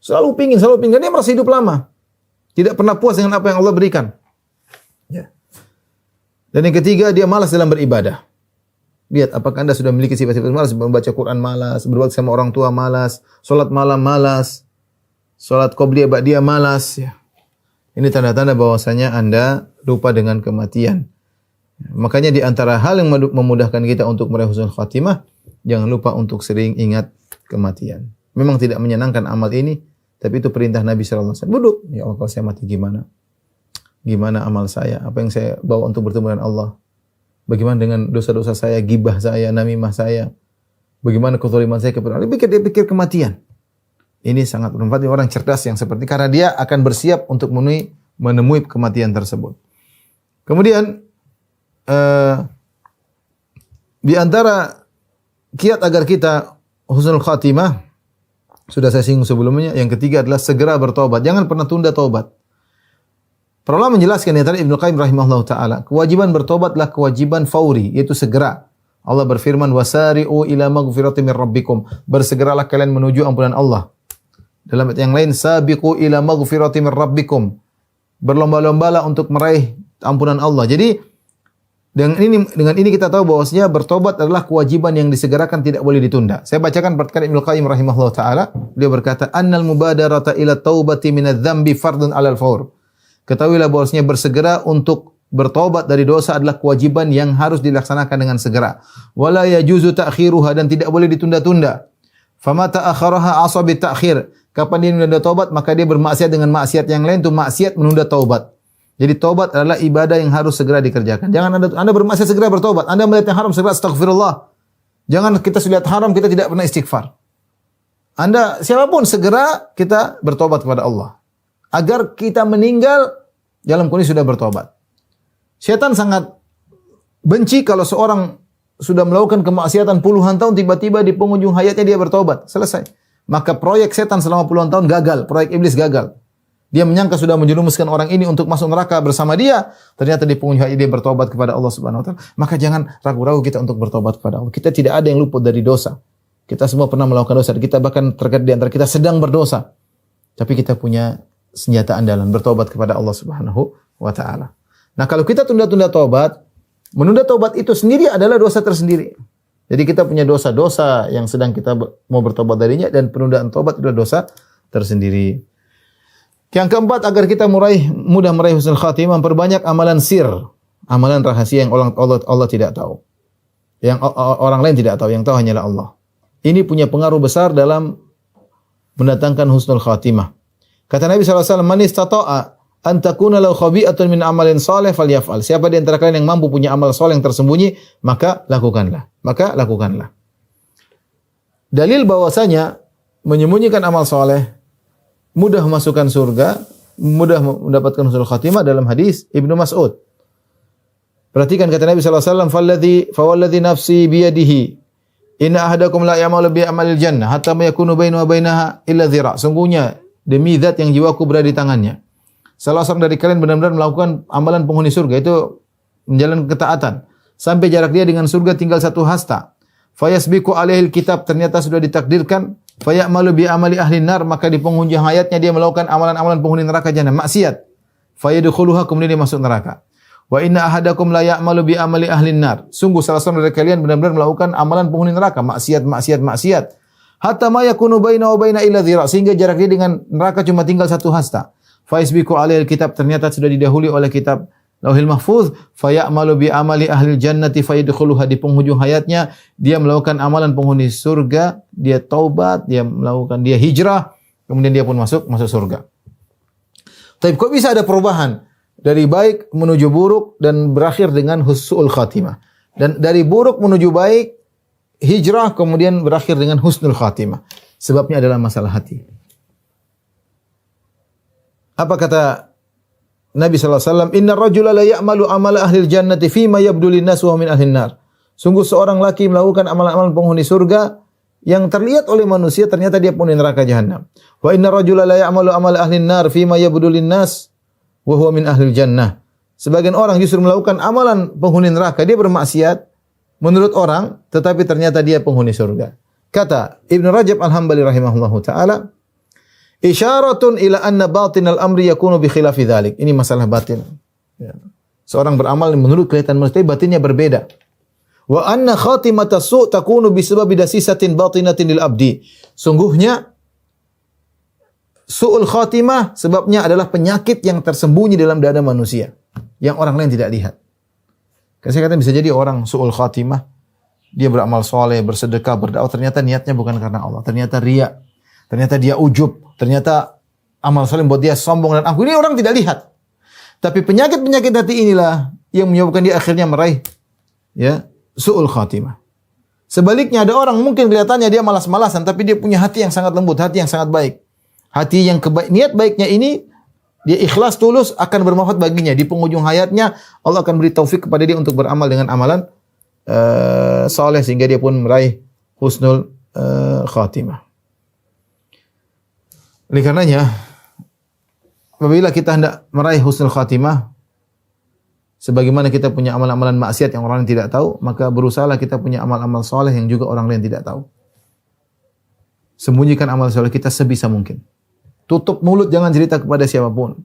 Selalu pingin. Dia merasa hidup lama. Tidak pernah puas dengan apa yang Allah berikan. Ya. Dan yang ketiga, dia malas dalam beribadah. Lihat, apakah Anda sudah memiliki sifat-sifat malas? Membaca Quran malas, berbakti sama orang tua malas, salat malam malas, salat qobliyah ba'diyah malas. Ya. Ini tanda-tanda bahwasanya Anda lupa dengan kematian. Makanya di antara hal yang memudahkan kita untuk meraih husnul khatimah, jangan lupa untuk sering ingat kematian. Memang tidak menyenangkan amal ini, tapi itu perintah Nabi SAW. Duduk, ya Allah kalau saya mati gimana? Gimana amal saya? Apa yang saya bawa untuk bertemu dengan Allah? Bagaimana dengan dosa-dosa saya, gibah saya, namimah saya? Bagaimana kezaliman saya kepada Allah? Dia pikir kematian. Ini sangat bermanfaat orang cerdas yang seperti karena dia akan bersiap untuk menemui kematian tersebut. Kemudian di antara kiat agar kita husnul khatimah sudah saya singgung sebelumnya. Yang ketiga adalah segera bertobat. Jangan pernah tunda taubat. Para ulama menjelaskan di antara Ibnu Qayyim rahimahullah taala, kewajiban bertobat adalah kewajiban fauri, yaitu segera. Allah berfirman, "Wasari'u ila maghfiratin min rabbikum." Bersegeralah kalian menuju ampunan Allah. Dalam ayat yang lain, "Sabiqu ila maghfiratin min rabbikum." Berlomba-lombalah untuk meraih ampunan Allah. Jadi dengan ini kita tahu bahwasanya bertobat adalah kewajiban yang disegerakan, tidak boleh ditunda. Saya bacakan perkataan Ibnu Qayyim rahimahullah taala. Beliau berkata, "Annal mubadarata ila taubati minadz dzambi fardun 'alal fawr." Ketahuilah bahwasanya bersegera untuk bertobat dari dosa adalah kewajiban yang harus dilaksanakan dengan segera. Wala yajuzu ta'khiruha, dan tidak boleh ditunda-tunda. Fama ta'akharaha asabi ta'khir. Kapan dia menunda taubat, maka dia bermaksiat dengan maksiat yang lain, itu maksiat menunda taubat. Jadi taubat adalah ibadah yang harus segera dikerjakan. Jangan anda bermaksiat segera bertobat. Anda melihat yang haram segera astagfirullah. Jangan kita lihat haram kita tidak pernah istighfar. Anda siapapun segera kita bertobat kepada Allah. Agar kita meninggal dalam kondisi sudah bertobat. Syaitan sangat benci kalau seorang sudah melakukan kemaksiatan puluhan tahun, tiba-tiba di penghujung hayatnya dia bertobat. Selesai. Maka proyek setan selama puluhan tahun gagal. Proyek iblis gagal. Dia menyangka sudah menjerumuskan orang ini untuk masuk neraka bersama dia. Ternyata di penghujung hayat dia bertobat kepada Allah Subhanahu wa taala. Maka jangan ragu-ragu kita untuk bertobat kepada Allah. Kita tidak ada yang luput dari dosa. Kita semua pernah melakukan dosa. Kita bahkan terkadang di antara kita sedang berdosa. Tapi kita punya senjata andalan. Bertobat kepada Allah Subhanahu wa taala. Nah, kalau kita tunda-tunda taubat, menunda taubat itu sendiri adalah dosa tersendiri. Jadi kita punya dosa-dosa yang sedang kita mau bertobat darinya, dan penundaan taubat itu adalah dosa tersendiri. Yang keempat, agar kita mudah meraih husnul khatimah, memperbanyak amalan sir, amalan rahasia yang Allah tidak tahu. Yang orang lain tidak tahu, yang tahu hanyalah Allah. Ini punya pengaruh besar dalam mendatangkan husnul khatimah. Kata Nabi SAW, "Man istata'a an takuna lahu khabi'atun min amalin salih falyaf'al." Siapa di antara kalian yang mampu punya amal saleh yang tersembunyi, maka lakukanlah. Maka lakukanlah. Dalil bahwasanya menyembunyikan amal saleh mudah memasukkan surga, mudah mendapatkan husnul khatimah dalam hadis Ibnu Mas'ud. Perhatikan kata Nabi sallallahu alaihi wasallam, "Fawalladzi nafsi biyadihi, inna ahadakum la ya'malu bi amalil jannah hatta ma yakunu bainahu wa bainaha illa dhira'." Sungguhnya demi zat yang jiwaku berada di tangannya, salah seorang dari kalian benar-benar melakukan amalan penghuni surga, itu menjalankan ketaatan, sampai jarak dia dengan surga tinggal satu hasta. Fayasbiqu alaihil kitab, ternyata sudah ditakdirkan. Fayamalu bi amali ahli nar, maka di penghujung hayatnya dia melakukan amalan-amalan penghuni neraka jahanam, maksiat. Fayadkhuluha, kemudian dia masuk neraka. Wa inna ahadakum la ya'malu bi amali ahli nar. Sungguh salah seorang dari kalian benar-benar melakukan amalan penghuni neraka, maksiat. Hatta ma yakunu bainahu wa baina illa dhira', sehingga jarak dia dengan neraka cuma tinggal satu hasta. Faisbiqu alaihil kitab, ternyata sudah didahului oleh kitab Lauhil Mahfuz. Fayamalu bi amali ahli jannati fayadkhuluha, di penghujung hayatnya dia melakukan amalan penghuni surga, dia taubat, dia hijrah, kemudian dia pun masuk surga. Tapi kok bisa ada perubahan dari baik menuju buruk dan berakhir dengan husnul khatimah, dan dari buruk menuju baik hijrah kemudian berakhir dengan husnul khatimah? Sebabnya adalah masalah hati. Apa kata Nabi SAW? "Inna rajula la ya'malu amala ahlil jannati fima yabdu linnas wa min ahlin nar." Sungguh seorang laki melakukan amalan-amalan penghuni surga yang terlihat oleh manusia, ternyata dia penghuni neraka jahanam. Wa inna rajula la ya'malu amala ahlin nar fima yabdu linnas wa huwa min ahlil jannah. Sebagian orang justru melakukan amalan penghuni neraka, dia bermaksiat menurut orang, tetapi ternyata dia penghuni surga. Kata Ibnu Rajab Al-Hambali rahimahullahu taala, "Isyaratun ila anna batinal amri yakunu bi khilafi dzalik." Ini masalah batin. Ya. Seorang beramal menurut kelihatan manusia, batinnya berbeda. Wa anna khatimata su' takunu bi sababi dasisatin batinatin lil abdi. Sungguhnya su'ul khatimah sebabnya adalah penyakit yang tersembunyi dalam dada manusia yang orang lain tidak lihat. Karena saya katakan bisa jadi orang su'ul khatimah, dia beramal soleh, bersedekah, berdakwah, ternyata niatnya bukan karena Allah, ternyata riya, ternyata dia ujub, ternyata amal soleh buat dia sombong dan angkuh. Ini orang tidak lihat. Tapi penyakit-penyakit hati inilah yang menyebabkan dia akhirnya meraih su'ul khatimah. Sebaliknya ada orang mungkin kelihatannya dia malas-malasan, tapi dia punya hati yang sangat lembut, hati yang sangat baik. Hati yang niat baiknya ini dia ikhlas tulus akan bermanfaat baginya. Di penghujung hayatnya Allah akan beri taufik kepada dia untuk beramal dengan amalan saleh sehingga dia pun meraih husnul khatimah. Oleh karenanya, apabila kita hendak meraih husnul khatimah, sebagaimana kita punya amalan-amalan maksiat yang orang lain tidak tahu, maka berusahalah kita punya amal-amal saleh yang juga orang lain tidak tahu. Sembunyikan amal saleh kita sebisa mungkin. Tutup mulut, jangan cerita kepada siapapun.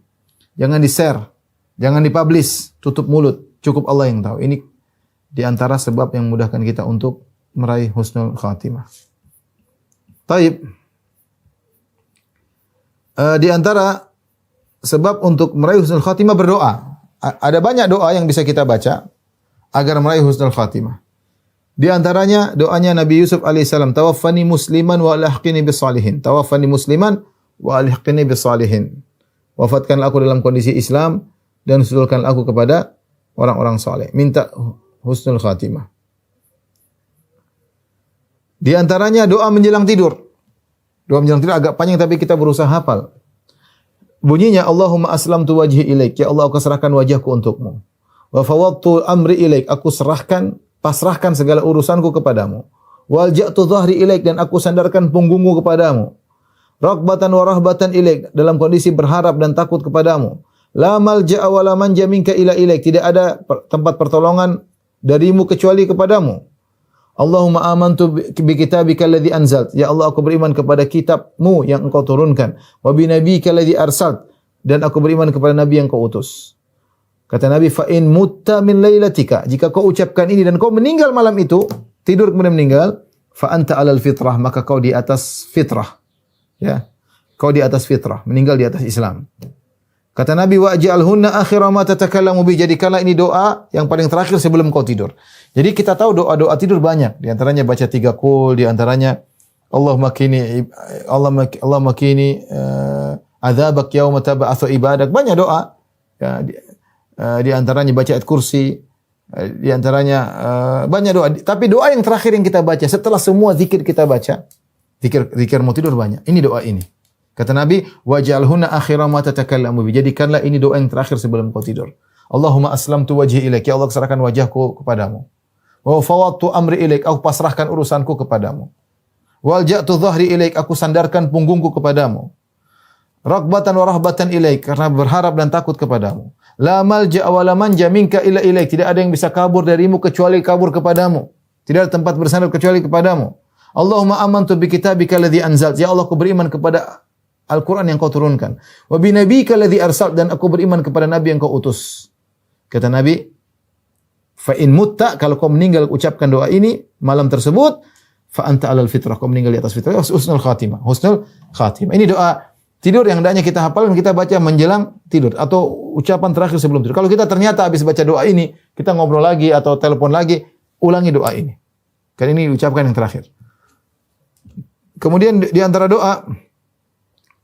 Jangan di-share, jangan di-publish, tutup mulut. Cukup Allah yang tahu. Ini di antara sebab yang memudahkan kita untuk meraih husnul khatimah. Taib. Di antara sebab untuk meraih husnul khatimah berdoa. Ada banyak doa yang bisa kita baca agar meraih husnul khatimah. Di antaranya doanya Nabi Yusuf alaihissalam, tawaffani musliman wa alhiqni bis salihin. Tawaffani musliman wa alhiqni bis salihin. Wafatkanlah aku dalam kondisi Islam dan susulkanlah aku kepada orang-orang saleh. Minta husnul khatimah. Di antaranya doa menjelang tidur. Doa menjelang tidur agak panjang tapi kita berusaha hafal. Bunyinya Allahumma aslamtu wajhi ilaik, ya Allah aku serahkan wajahku untukmu. Wa fawwadtu amri ilaik, aku pasrahkan segala urusanku kepadamu. Walja'tu dhahri ilaik, dan aku sandarkan punggungku kepadamu. Raghbatan wa rahbatan ilaik, dalam kondisi berharap dan takut kepadamu. La malja'a wa la manja minka ila ilaik, tidak ada tempat pertolongan darimu kecuali kepadamu. Allahumma amantu bi kitabika alladhi anzalt, ya Allah aku beriman kepada kitabmu yang engkau turunkan. Wa bi nabiyyika alladhi arsalt, dan aku beriman kepada nabi yang kau utus. Kata Nabi, fa in mutta min lailatika, jika kau ucapkan ini dan kau meninggal malam itu, tidur kemudian meninggal, fa anta alal fitrah, maka kau di atas fitrah. Ya. Kau di atas fitrah, meninggal di atas Islam. Kata Nabi, wa ja'alhunna akhira ma tatakallamu bi, jadikanlah ini doa yang paling terakhir sebelum kau tidur. Jadi kita tahu doa-doa tidur banyak, di antaranya baca 3 qul, di antaranya Allah makini adzabak yauma tab'atsu ibadak. Banyak doa. Ya, di antaranya baca ayat kursi, di antaranya banyak doa. Tapi doa yang terakhir yang kita baca setelah semua zikir kita baca, zikir mau tidur banyak. Ini doa ini. Kata Nabi, waj'alhunna akhira ma tatakallamu bi, jadikanlah ini doa yang terakhir sebelum kau tidur. Allahumma aslamtu wajhi ilaik, ya Allah serahkan wajahku kepadamu. Wa fawwadtu amri ilaik, aku pasrahkan urusanku kepadamu. Walja'tu dhahri ilaik, aku sandarkan punggungku kepadamu. Raghbatan wa rahbatan ilaik, karena berharap dan takut kepadamu. La malja'a wa la manja minka illa ilaik, tidak ada yang bisa kabur darimu kecuali kabur kepadamu. Tidak ada tempat bersandar kecuali kepadamu. Allahumma amantu bi kitabika alladhi anzalt, ya Allah aku beriman kepada Al-Quran yang kau turunkan. Wa bi nabiyyika alladhi arsalt, dan aku beriman kepada nabi yang kau utus. Kata Nabi, fa in mutta, kalau kau meninggal ucapkan doa ini malam tersebut, fa anta alal fitrah, kau meninggal di atas fitrah. Husnul khatimah. Husnul khatimah. Ini doa tidur yang hendaknya kita hafal dan kita baca menjelang tidur atau ucapan terakhir sebelum tidur. Kalau kita ternyata habis baca doa ini, kita ngobrol lagi atau telepon lagi, ulangi doa ini. Kan ini ucapkan yang terakhir. Kemudian di antara doa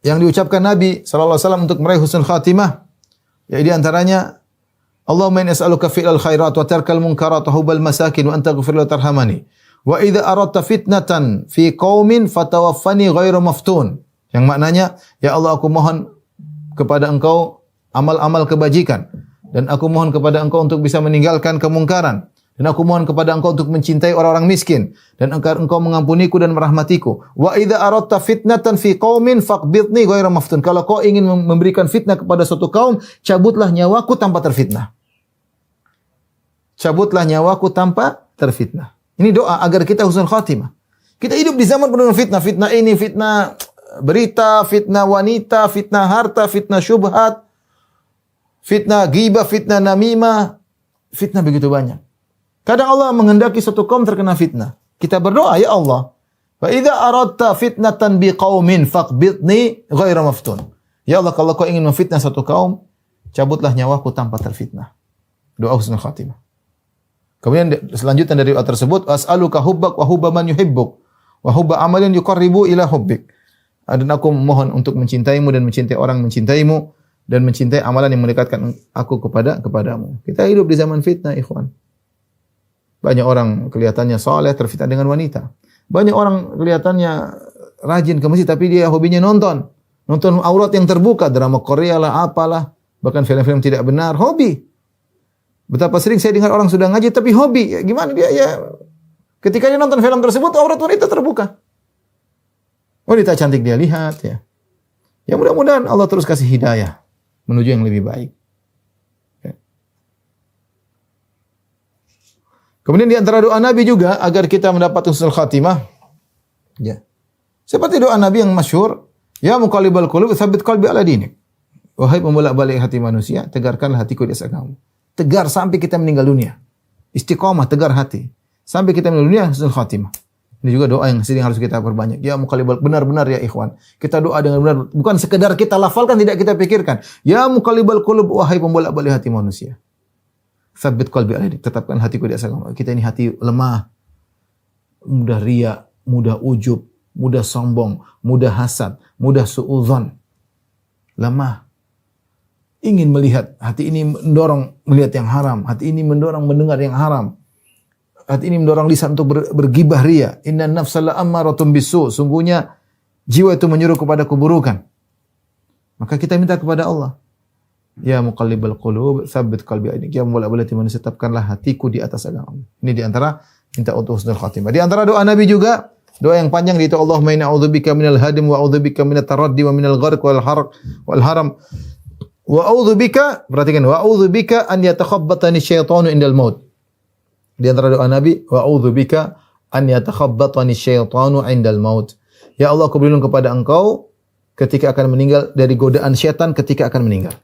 yang diucapkan Nabi sallallahu alaihi wasallam untuk meraih husnul khatimah, ya di antaranya Allahumma inni as'aluka fi'lal khairat wa tarkal munkarat wa hubbal masakin wa anta ghafir wa tarhamani. Wa idza aradta fitnatan fi qaumin fatawaffani ghairu maftun. Yang maknanya, ya Allah aku mohon kepada Engkau amal-amal kebajikan, dan aku mohon kepada Engkau untuk bisa meninggalkan kemungkaran, dan aku mohon kepada Engkau untuk mencintai orang-orang miskin, dan Engkau mengampuniku dan merahmatiku. Wa idza aradta fitnatan fi qaumin faqbidni ghairu maftun. Kalau kau ingin memberikan fitnah kepada suatu kaum, cabutlah nyawaku tanpa terfitnah. Cabutlah nyawaku tanpa terfitnah. Ini doa agar kita husnul khatimah. Kita hidup di zaman penuh fitnah. Fitnah ini, fitnah berita, fitnah wanita, fitnah harta, fitnah syubhat, fitnah ghibah, fitnah namimah. Fitnah begitu banyak. Kadang Allah menghendaki satu kaum terkena fitnah. Kita berdoa, ya Allah, fa idza aradta fitnatan biqaumin faqbidni ghairu maftun. Ya Allah, kalau kau ingin memfitnah satu kaum, cabutlah nyawaku tanpa terfitnah. Doa husnul khatimah. Kemudian selanjutnya dari doa tersebut, as'aluka hubbak wa hubba man yuhibbuk wa hubba amalin yuqarribu ila hubbik. Dan aku mohon untuk mencintaimu dan mencintai orang mencintaimu dan mencintai amalan yang mendekatkan aku kepadamu. Kita hidup di zaman fitnah, ikhwan. Banyak orang kelihatannya saleh terfitnah dengan wanita. Banyak orang kelihatannya rajin ke masjid tapi dia hobinya nonton aurat yang terbuka, drama Korea lah, apalah, bahkan film-film tidak benar, hobi. Betapa sering saya dengar orang sudah ngaji tapi hobi. Ya, gimana dia ya? Ketika dia nonton film tersebut, aurat wanita terbuka. Wanita cantik dia lihat ya. Ya mudah-mudahan Allah terus kasih hidayah menuju yang lebih baik. Kemudian di antara doa Nabi juga agar kita mendapat husnul khatimah, ya. Seperti doa Nabi yang masyhur, ya muqallibal qulub tsabbit qalbi ala dinik. Wahai pembolak-balik hati manusia, tegarkanlah hatiku di atas agamamu. Tegar sampai kita meninggal dunia. Istiqomah, tegar hati. Sampai kita meninggal dunia husnul khatimah. Ini juga doa yang sering harus kita perbanyak. Ya muqallibal, benar-benar ya ikhwan. Kita doa dengan benar, bukan sekedar kita lafalkan, tidak kita pikirkan. Ya muqallibal qulub, wahai pembolak-balik hati manusia. Tsabbit qalbi ala dinik, tetapkan hatiku di atas agama. Kita ini hati lemah, mudah riya, mudah ujub, mudah sombong, mudah hasad, mudah suudzon. Lemah. Ingin melihat, hati ini mendorong melihat yang haram, hati ini mendorong mendengar yang haram. Hati ini mendorong lisan untuk bergibah ria. Inna nafsa la'ammaratun bisu. Sungguhnya jiwa itu menyuruh kepada keburukan. Maka kita minta kepada Allah. Ya muqallibal qulub, tsabbit qalbi ala dinik. Ya mubolak-balik hati manusia, tetapkanlah hatiku di atas agama. Ini di antara minta untuk husnul khatimah. Di antara doa Nabi juga, doa yang panjang itu Allahumma inna a'udzubika minal hadim wa a'udzubika minat taraddi wa minal gharq wal haram. Wa a'udzubika, perhatikan, wa a'udzubika an yatakhabbatani syaitanu indal maut. Di antara doa Nabi, wa a'udzubika an yatakhabbatani syaitanu indal maut. Ya Allah, aku berlindung kepada Engkau ketika akan meninggal, dari godaan syaitan ketika akan meninggal.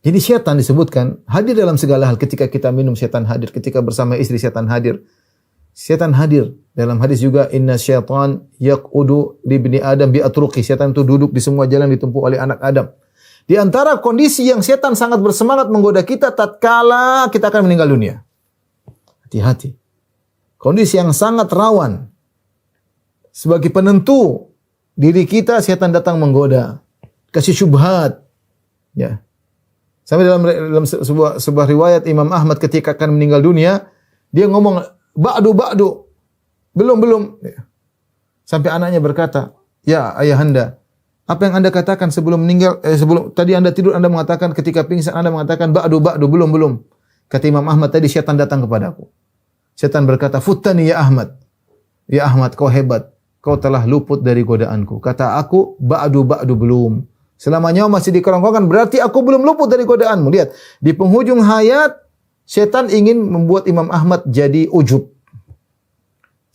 Jadi syaitan disebutkan hadir dalam segala hal. Ketika kita minum, syaitan hadir. Ketika bersama istri, syaitan hadir. Syaitan hadir. Dalam hadis juga, inna syaitan yaq'udu li ibni Adam bi atruqi. Syaitan itu duduk di semua jalan ditempuh oleh anak Adam. Di antara kondisi yang syaitan sangat bersemangat menggoda kita tatkala kita akan meninggal dunia. Hati-hati. Kondisi yang sangat rawan. Sebagai penentu diri kita, syaitan datang menggoda. Kasih syubhat. Ya. Sampai dalam sebuah riwayat Imam Ahmad ketika akan meninggal dunia, dia ngomong, ba'du. Belum. Sampai anaknya berkata, ya ayahanda, apa yang Anda katakan sebelum meninggal, sebelum tadi Anda tidur, Anda mengatakan, ketika pingsan Anda mengatakan, ba'du, belum. Kata Imam Ahmad, tadi syaitan datang kepadaku. Syaitan berkata, futtani ya Ahmad. Ya Ahmad, kau hebat. Kau telah luput dari godaanku. Kata aku, ba'du, belum. Selama nyawa masih di kerongkongan, berarti aku belum luput dari godaanmu. Lihat, di penghujung hayat, syaitan ingin membuat Imam Ahmad jadi ujub.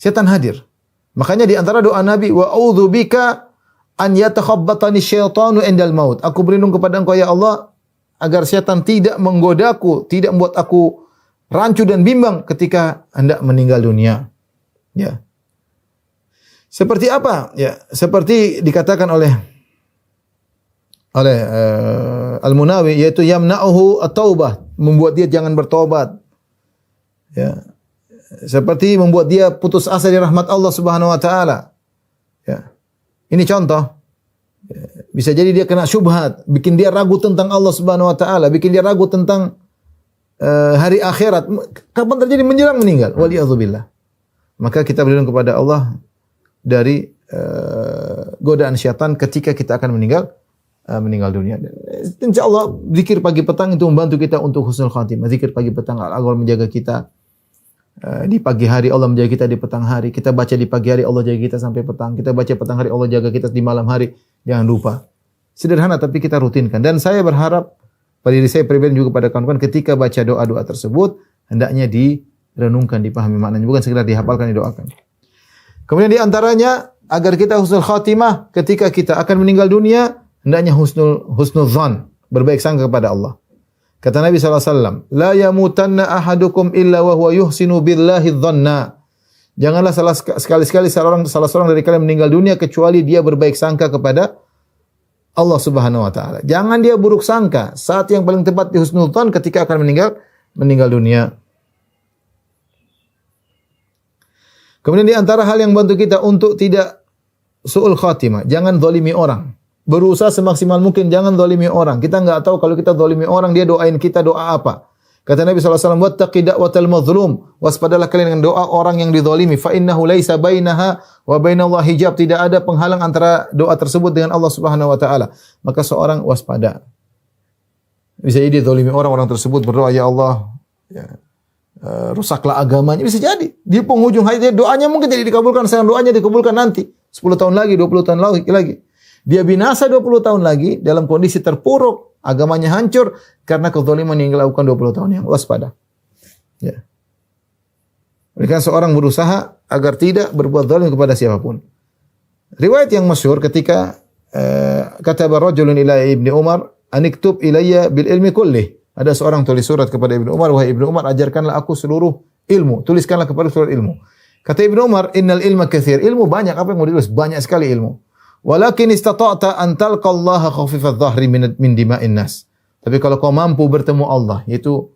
Syaitan hadir. Makanya di antara doa Nabi, wa a'udzubika an yatakhabbatani syaitanu indal maut. Aku berlindung kepada Engkau ya Allah agar syaitan tidak menggodaku, tidak membuat aku rancu dan bimbang ketika hendak meninggal dunia. Ya. Seperti apa? Ya, seperti dikatakan oleh Al-Munawi, yaitu yamna'uhu at-taubah, membuat dia jangan bertobat. Ya. Seperti membuat dia putus asa dari rahmat Allah Subhanahu wa taala. Ya. Ini contoh. Ya. Bisa jadi dia kena syubhat, bikin dia ragu tentang Allah Subhanahu wa taala, bikin dia ragu tentang hari akhirat. Kapan terjadi? Menjelang meninggal. Waliyadzubillah. Maka kita berlindung kepada Allah dari godaan syaitan ketika kita akan meninggal dunia. Insya Allah zikir pagi petang itu membantu kita untuk husnul khatimah. Zikir pagi petang Allah menjaga kita di pagi hari, Allah menjaga kita di petang hari. Kita baca di pagi hari, Allah jaga kita sampai petang. Kita baca petang hari, Allah jaga kita di malam hari. Jangan lupa. Sederhana tapi kita rutinkan. Dan saya berharap pada diri saya pribadi juga pada kawan-kawan, ketika baca doa-doa tersebut hendaknya direnungkan, dipahami maknanya, bukan sekedar dihafalkan, didoakan. Kemudian di antaranya agar kita husnul khatimah ketika kita akan meninggal dunia, hendaknya husnul dzan, berbaik sangka kepada Allah. Kata Nabi SAW, la yamutanna ahadukum illa wa huwa yuhsinu billahi dhanna. Janganlah sekali-sekali salah seorang dari kalian meninggal dunia kecuali dia berbaik sangka kepada Allah Subhanahu wa taala. Jangan dia buruk sangka. Saat yang paling tepat di husnul dzan ketika akan meninggal dunia. Kemudian di antara hal yang bantu kita untuk tidak su'ul khatimah, jangan zalimi orang. Berusaha semaksimal mungkin jangan zalimi orang. Kita enggak tahu kalau kita zalimi orang, dia doain kita doa apa. Kata Nabi SAW, wattaqi da'watal mazlum. Waspadalah kalian dengan doa orang yang dizalimi. Fa innahu laisa bainaha wa bainallahi hijab. Tidak ada penghalang antara doa tersebut dengan Allah Subhanahu wa taala. Maka seorang waspada. Bisa jadi zalimi orang tersebut berdoa, ya Allah, ya, rusaklah agamanya. Bisa jadi. Di penghujung hayatnya doanya mungkin tidak dikabulkan, sedang doanya dikabulkan nanti. 10 tahun lagi, 20 tahun lagi. Dia binasa 20 tahun lagi dalam kondisi terpuruk, agamanya hancur karena kezaliman yang dilakukan 20 tahun yang waspada. Ya. Mereka seorang berusaha agar tidak berbuat zalim kepada siapapun. Riwayat yang masyhur ketika kataba rajulun ila Ibnu Umar, "Aniktub ilayya bil ilmi kullih." Ada seorang tulis surat kepada Ibnu Umar, "Wahai Ibnu Umar, ajarkanlah aku seluruh ilmu, tuliskanlah kepada seluruh ilmu." Kata Ibnu Umar, "Innal ilma katsir." Ilmu banyak, apa yang mau ditulis? Banyak sekali ilmu. Walakin istata'ta an talqallaha khafifadh dhahri min dima'in nas. Tapi kalau kau mampu bertemu Allah, yaitu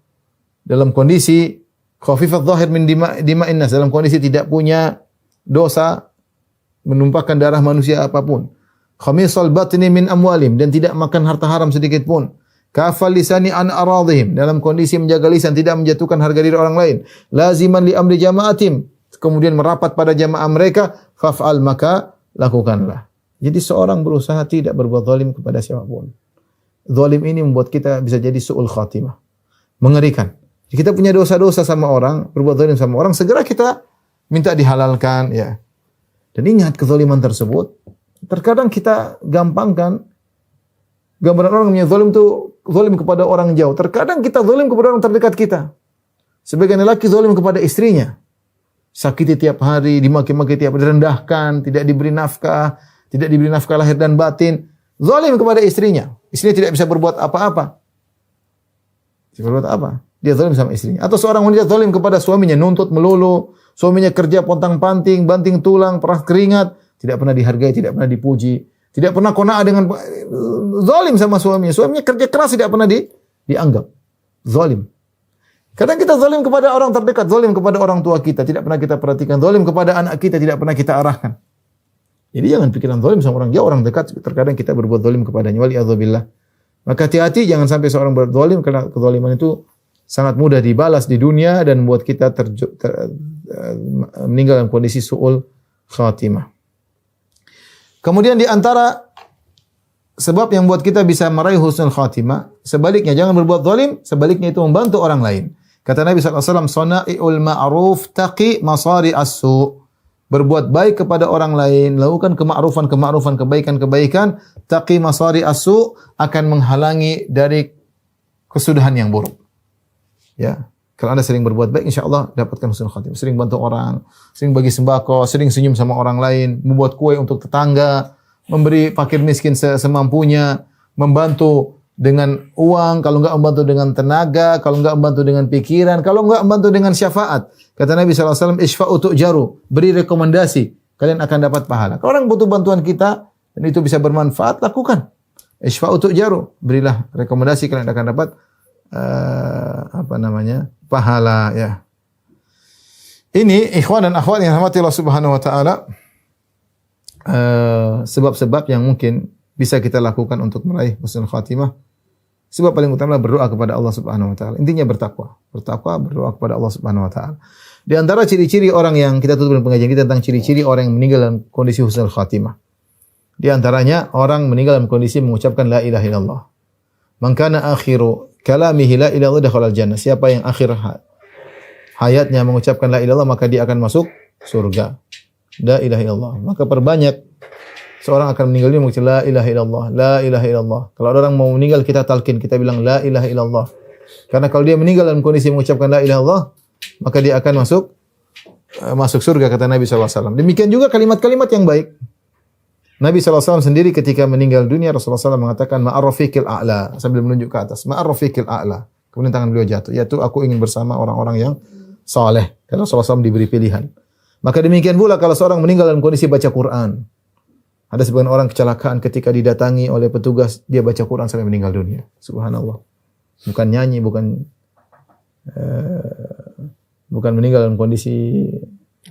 dalam kondisi khafifadh dhahir min dima'in nas, dalam kondisi tidak punya dosa menumpahkan darah manusia apapun. Khamisal batni min amwalim, dan tidak makan harta haram sedikit pun. Kafal lisani an aradhihim, dalam kondisi menjaga lisan, tidak menjatuhkan harga diri orang lain. Laziman li amri jama'atim, kemudian merapat pada jamaah mereka, faf'al, maka lakukanlah. Jadi seorang berusaha tidak berbuat zalim kepada siapapun. Zalim ini membuat kita bisa jadi su'ul khatimah. Mengerikan. Kita punya dosa-dosa sama orang, berbuat zalim sama orang, segera kita minta dihalalkan, ya. Dan ingat kezaliman tersebut, terkadang kita gampangkan gambaran orang yang zalim itu zalim kepada orang jauh. Terkadang kita zalim kepada orang terdekat kita. Sebagian lelaki zalim kepada istrinya. Sakiti tiap hari, dimaki-maki tiap hari, direndahkan, tidak diberi nafkah, tidak diberi nafkah lahir dan batin. Zalim kepada istrinya. Istrinya tidak bisa berbuat apa-apa. Bisa berbuat apa? Dia zalim sama istrinya. Atau seorang wanita zalim kepada suaminya, nuntut melulu, suaminya kerja pontang-panting, banting tulang, peras keringat, tidak pernah dihargai, tidak pernah dipuji, tidak pernah qanaah dengan zalim sama suaminya. Suaminya kerja keras, tidak pernah dianggap. Zalim. Kadang kita zalim kepada orang terdekat, zalim kepada orang tua kita, tidak pernah kita perhatikan, zalim kepada anak kita, tidak pernah kita arahkan. Jadi jangan pikiran zalim sama orang jauh, orang dekat, terkadang kita berbuat zalim kepadanya. Waliyadzubillah. Maka hati-hati jangan sampai seorang berbuat zalim, karena kezaliman itu sangat mudah dibalas di dunia dan membuat kita meninggal dalam kondisi su'ul khatimah. Kemudian di antara sebab yang buat kita bisa meraih husnul khatimah, sebaliknya jangan berbuat zalim, sebaliknya itu membantu orang lain. Kata Nabi SAW, "Sana'iul ma'ruf taqi masari as-su'." Berbuat baik kepada orang lain, lakukan kema'rufan, kebaikan, taqi masari as-su', akan menghalangi dari kesudahan yang buruk. Ya. Kalau Anda sering berbuat baik, insyaallah dapatkan husnul khatimah. Sering bantu orang, sering bagi sembako, sering senyum sama orang lain, membuat kue untuk tetangga, memberi fakir miskin semampunya, membantu dengan uang, kalau enggak membantu dengan tenaga, kalau enggak membantu dengan pikiran, kalau enggak membantu dengan syafaat. Kata Nabi SAW, "Isfa'u tu'jaru." Beri rekomendasi, kalian akan dapat pahala. Kalau orang butuh bantuan kita, dan itu bisa bermanfaat, lakukan. Isfa'u tu'jaru. Berilah rekomendasi, kalian akan dapat pahala, ya. Ini ikhwan dan akhwat yang dirahmati Allah Subhanahu wa taala, sebab-sebab yang mungkin bisa kita lakukan untuk meraih husnul khatimah. Sebab paling utama berdoa kepada Allah Subhanahu wa taala. Intinya bertakwa. Bertakwa, berdoa kepada Allah Subhanahu wa taala. Di antara ciri-ciri orang yang kita tutup dengan pengajian kita tentang ciri-ciri orang yang meninggal dalam kondisi husnul khatimah. Di antaranya orang meninggal dalam kondisi mengucapkan la ilaha illallah. Man kana akhiru kalamihi la ilaha illallah dakhala al-jannah. Siapa yang akhir hayatnya mengucapkan la ilaha illallah, maka dia akan masuk surga. La ilaha illallah. Maka perbanyak seorang akan meninggal dunia mengucapkan la ilaha illallah, la ilaha illallah. Kalau ada orang mau meninggal, kita talqin, kita bilang la ilaha illallah. Karena kalau dia meninggal dalam kondisi mengucapkan la ilaha illallah, maka dia akan masuk surga, kata Nabi SAW. Demikian juga kalimat-kalimat yang baik. Nabi SAW sendiri ketika meninggal dunia, Rasulullah SAW mengatakan ma'arrafiqil a'la, sambil menunjuk ke atas, ma'arrafiqil a'la. Kemudian tangan beliau jatuh, yaitu aku ingin bersama orang-orang yang saleh. Karena Rasulullah SAW diberi pilihan. Maka demikian pula kalau seorang meninggal dalam kondisi baca Quran. Ada sebagian orang kecelakaan ketika didatangi oleh petugas, dia baca Quran sampai meninggal dunia. Subhanallah. Bukan nyanyi, bukan meninggal dalam kondisi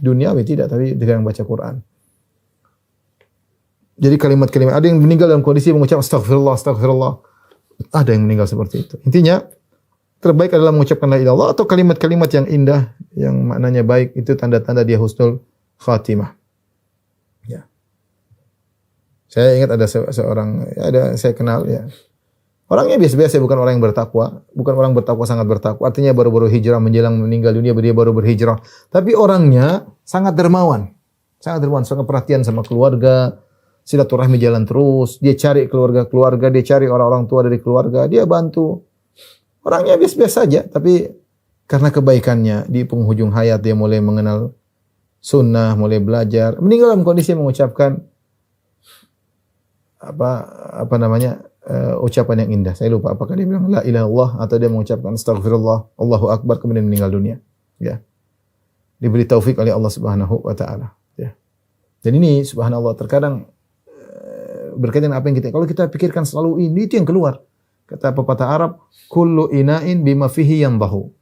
duniawi, tidak, tapi dengan baca Quran. Jadi kalimat-kalimat, ada yang meninggal dalam kondisi mengucap astagfirullah, astagfirullah. Ada yang meninggal seperti itu. Intinya, terbaik adalah mengucapkan la ilaha illallah atau kalimat-kalimat yang indah, yang maknanya baik, itu tanda-tanda dia husnul khatimah. Ya. Saya ingat ada seorang, saya kenal, ya. Orangnya biasa-biasa, bukan orang yang bertakwa, bukan orang bertakwa sangat bertakwa. Artinya baru-baru hijrah, menjelang meninggal dunia dia baru berhijrah. Tapi orangnya sangat dermawan, sangat perhatian sama keluarga, silaturahmi jalan terus. Dia cari keluarga-keluarga, dia cari orang-orang tua dari keluarga, dia bantu. Orangnya biasa-biasa saja, tapi karena kebaikannya di penghujung hayat dia mulai mengenal sunnah, mulai belajar, meninggal dalam kondisi mengucapkan ucapan yang indah. Saya lupa apakah dia bilang la ilaha illallah atau dia mengucapkan astagfirullah, Allahu akbar, kemudian meninggal dunia. Ya. diberi taufik oleh Allah Subhanahu wa taala, ya. Dan ini subhanallah terkadang berkaitan dengan apa yang kalau kita pikirkan selalu ini itu yang keluar. Kata pepatah Arab, kullu ina'in bima fihi yandahu.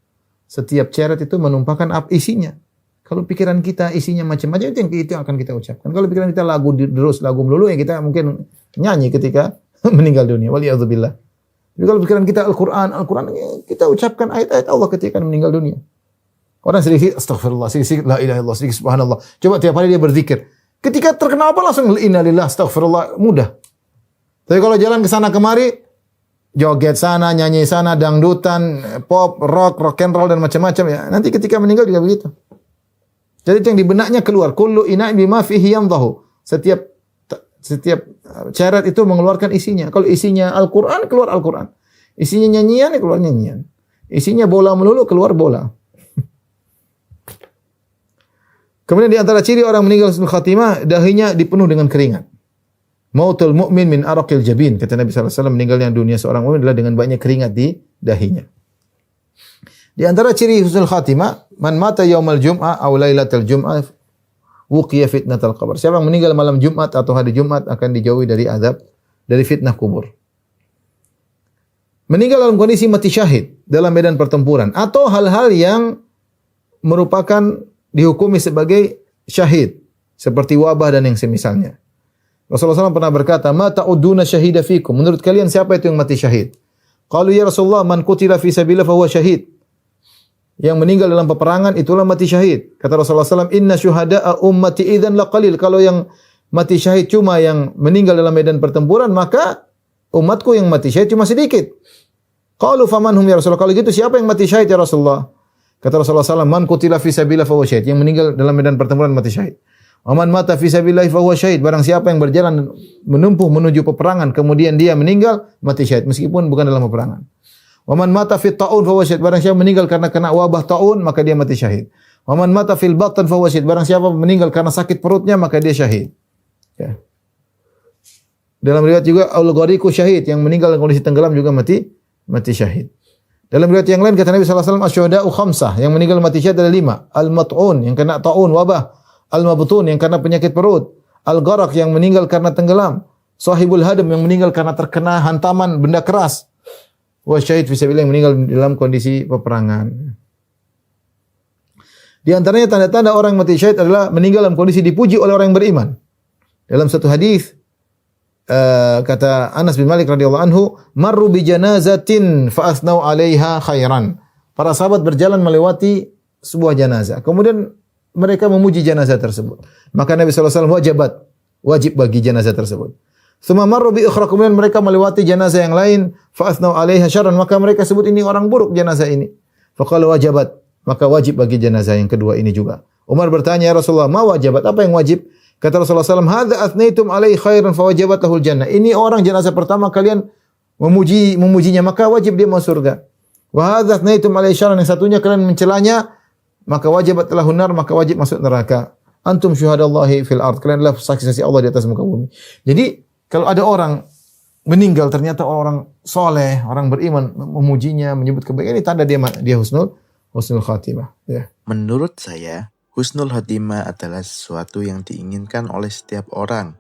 Setiap ceret itu menumpahkan isinya. Kalau pikiran kita isinya macam-macam itu yang akan kita ucapkan. Kalau pikiran kita lagu melulu yang kita mungkin nyanyi ketika meninggal dunia. Waliyadzubillah. Tapi kalau pikiran kita Al-Quran kita ucapkan ayat-ayat Allah ketika meninggal dunia. Orang sedikit astagfirullah, sedikit la ilaha illallah, sedikit subhanallah. Coba tiap hari dia berzikir. Ketika terkena apa langsung innalillah, astagfirullah, mudah. Tapi kalau jalan ke sana kemari, joget sana, nyanyi sana, dangdutan, pop, rock and roll dan macam-macam ya. Nanti ketika meninggal juga begitu. Jadi yang di benaknya keluar kullu ina'in bima fihi yamdahu. Setiap ceret itu mengeluarkan isinya. Kalau isinya Al-Qur'an keluar Al-Qur'an. Isinya nyanyian keluar nyanyian. Isinya bola melulu keluar bola. Kemudian di antara ciri orang meninggal husnul khatimah dahinya dipenuh dengan keringat. Mautul mu'min min araqil jabin. Kata Nabi sallallahu alaihi wasallam meninggalnya dunia seorang mukmin adalah dengan banyak keringat di dahinya. Di antara ciri husnul khatimah, man mata yaumal jum'ah aw lailatal jum'ah wuqiya fitnatal qabr. Siapa yang meninggal malam Jumat atau hari Jumat akan dijauhi dari azab, dari fitnah kubur. Meninggal dalam kondisi mati syahid dalam medan pertempuran atau hal-hal yang merupakan dihukumi sebagai syahid seperti wabah dan yang semisalnya. Rasulullah SAW pernah berkata, "Ma ta'udduna syahida fikum?" Menurut kalian siapa itu yang mati syahid? Qalu ya Rasulullah, man qutila fi sabilillah fa huwa syahid. Yang meninggal dalam peperangan itulah mati syahid. Kata Rasulullah SAW, "Inna syuhada'a ummati idzan laqalil." Kalau yang mati syahid cuma yang meninggal dalam medan pertempuran, maka umatku yang mati syahid cuma sedikit. Qalu faman hum ya Rasulullah? Kalau gitu siapa yang mati syahid ya Rasulullah? Kata Rasulullah SAW, "Man qutila fi sabilillah fa huwa syahid." Yang meninggal dalam medan pertempuran mati syahid. "Wa man mata fi sabilillah fa huwa syahid." Barang siapa yang berjalan menempuh menuju peperangan kemudian dia meninggal mati syahid meskipun bukan dalam peperangan. "Wa man mata fi ta'un fa huwa syahid." Barang siapa meninggal karena kena wabah ta'un maka dia mati syahid. "Wa man mata fil batn fa huwa syahid." Barang siapa meninggal karena sakit perutnya maka dia syahid. Ya. Dalam riwayat juga al-ghariqu syahid, yang meninggal dalam kondisi tenggelam juga mati syahid. Dalam riwayat yang lain kata Nabi sallallahu alaihi wasallam, "Asyhada'u khamsah." Yang meninggal mati syahid ada 5. Al-mat'un yang kena ta'un wabah, al-mabtun yang kena penyakit perut, al-gharaq yang meninggal karena tenggelam, sahibul hadam yang meninggal karena terkena hantaman benda keras, wa syahid fi sabilillah yang meninggal dalam kondisi peperangan. Di antaranya tanda-tanda orang mati syahid adalah meninggal dalam kondisi dipuji oleh orang yang beriman. Dalam satu hadis kata Anas bin Malik radhiyallahu anhu, "Marru bi janazatin fa asnau 'alaiha khairan." Para sahabat berjalan melewati sebuah jenazah. Kemudian mereka memuji jenazah tersebut. Maka Nabi sallallahu alaihi wasallam wajib bagi jenazah tersebut. Tsumma marru bi ukhra, kemudian mereka melewati jenazah yang lain, fa asnau 'alaiha syarran, maka mereka sebut ini orang buruk jenazah ini. Fa qala wajabat, maka wajib bagi jenazah yang kedua ini juga. Umar bertanya, "Ya Rasulullah, ma wajabat? Apa yang wajib?" Kata Rasulullah SAW, "Hadza athnaitum alaihi khairan fa wajabat lahul jannah." Ini orang jenazah pertama kalian memujinya maka wajib dia masuk surga. Wa hadza athnaitum alaihi syarran, yang satunya kalian mencelanya maka wajibat lahun nar, maka wajib masuk neraka. Antum syuhadallahi fil ard, kalian adalah saksi-saksi Allah di atas muka bumi. Jadi kalau ada orang meninggal ternyata orang soleh, orang beriman memujinya, menyebut kebaikan, ini tanda dia husnul khatimah. Ya. Menurut saya, husnul khotimah adalah sesuatu yang diinginkan oleh setiap orang,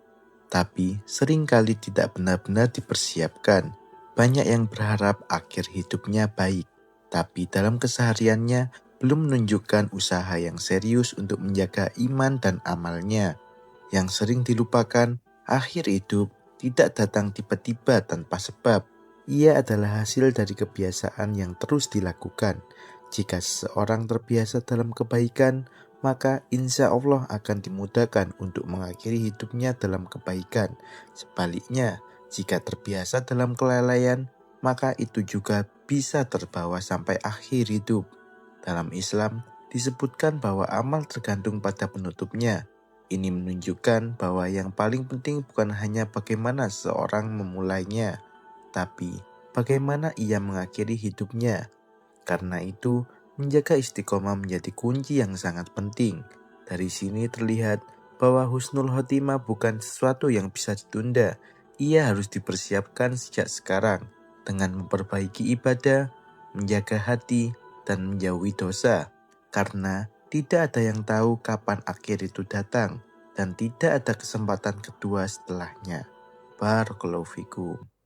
tapi seringkali tidak benar-benar dipersiapkan. Banyak yang berharap akhir hidupnya baik, tapi dalam kesehariannya belum menunjukkan usaha yang serius untuk menjaga iman dan amalnya. Yang sering dilupakan, akhir hidup tidak datang tiba-tiba tanpa sebab. Ia adalah hasil dari kebiasaan yang terus dilakukan. Jika seseorang terbiasa dalam kebaikan, maka insya Allah akan dimudahkan untuk mengakhiri hidupnya dalam kebaikan. Sebaliknya, jika terbiasa dalam kelalaian, maka itu juga bisa terbawa sampai akhir hidup. Dalam Islam, disebutkan bahwa amal tergantung pada penutupnya. Ini menunjukkan bahwa yang paling penting bukan hanya bagaimana seseorang memulainya, tapi bagaimana ia mengakhiri hidupnya. Karena itu, menjaga istiqomah menjadi kunci yang sangat penting. Dari sini terlihat bahwa husnul khotimah bukan sesuatu yang bisa ditunda. Ia harus dipersiapkan sejak sekarang dengan memperbaiki ibadah, menjaga hati, dan menjauhi dosa. Karena Tidak ada yang tahu kapan akhir itu datang, dan tidak ada kesempatan kedua setelahnya. Barakallahu fikum.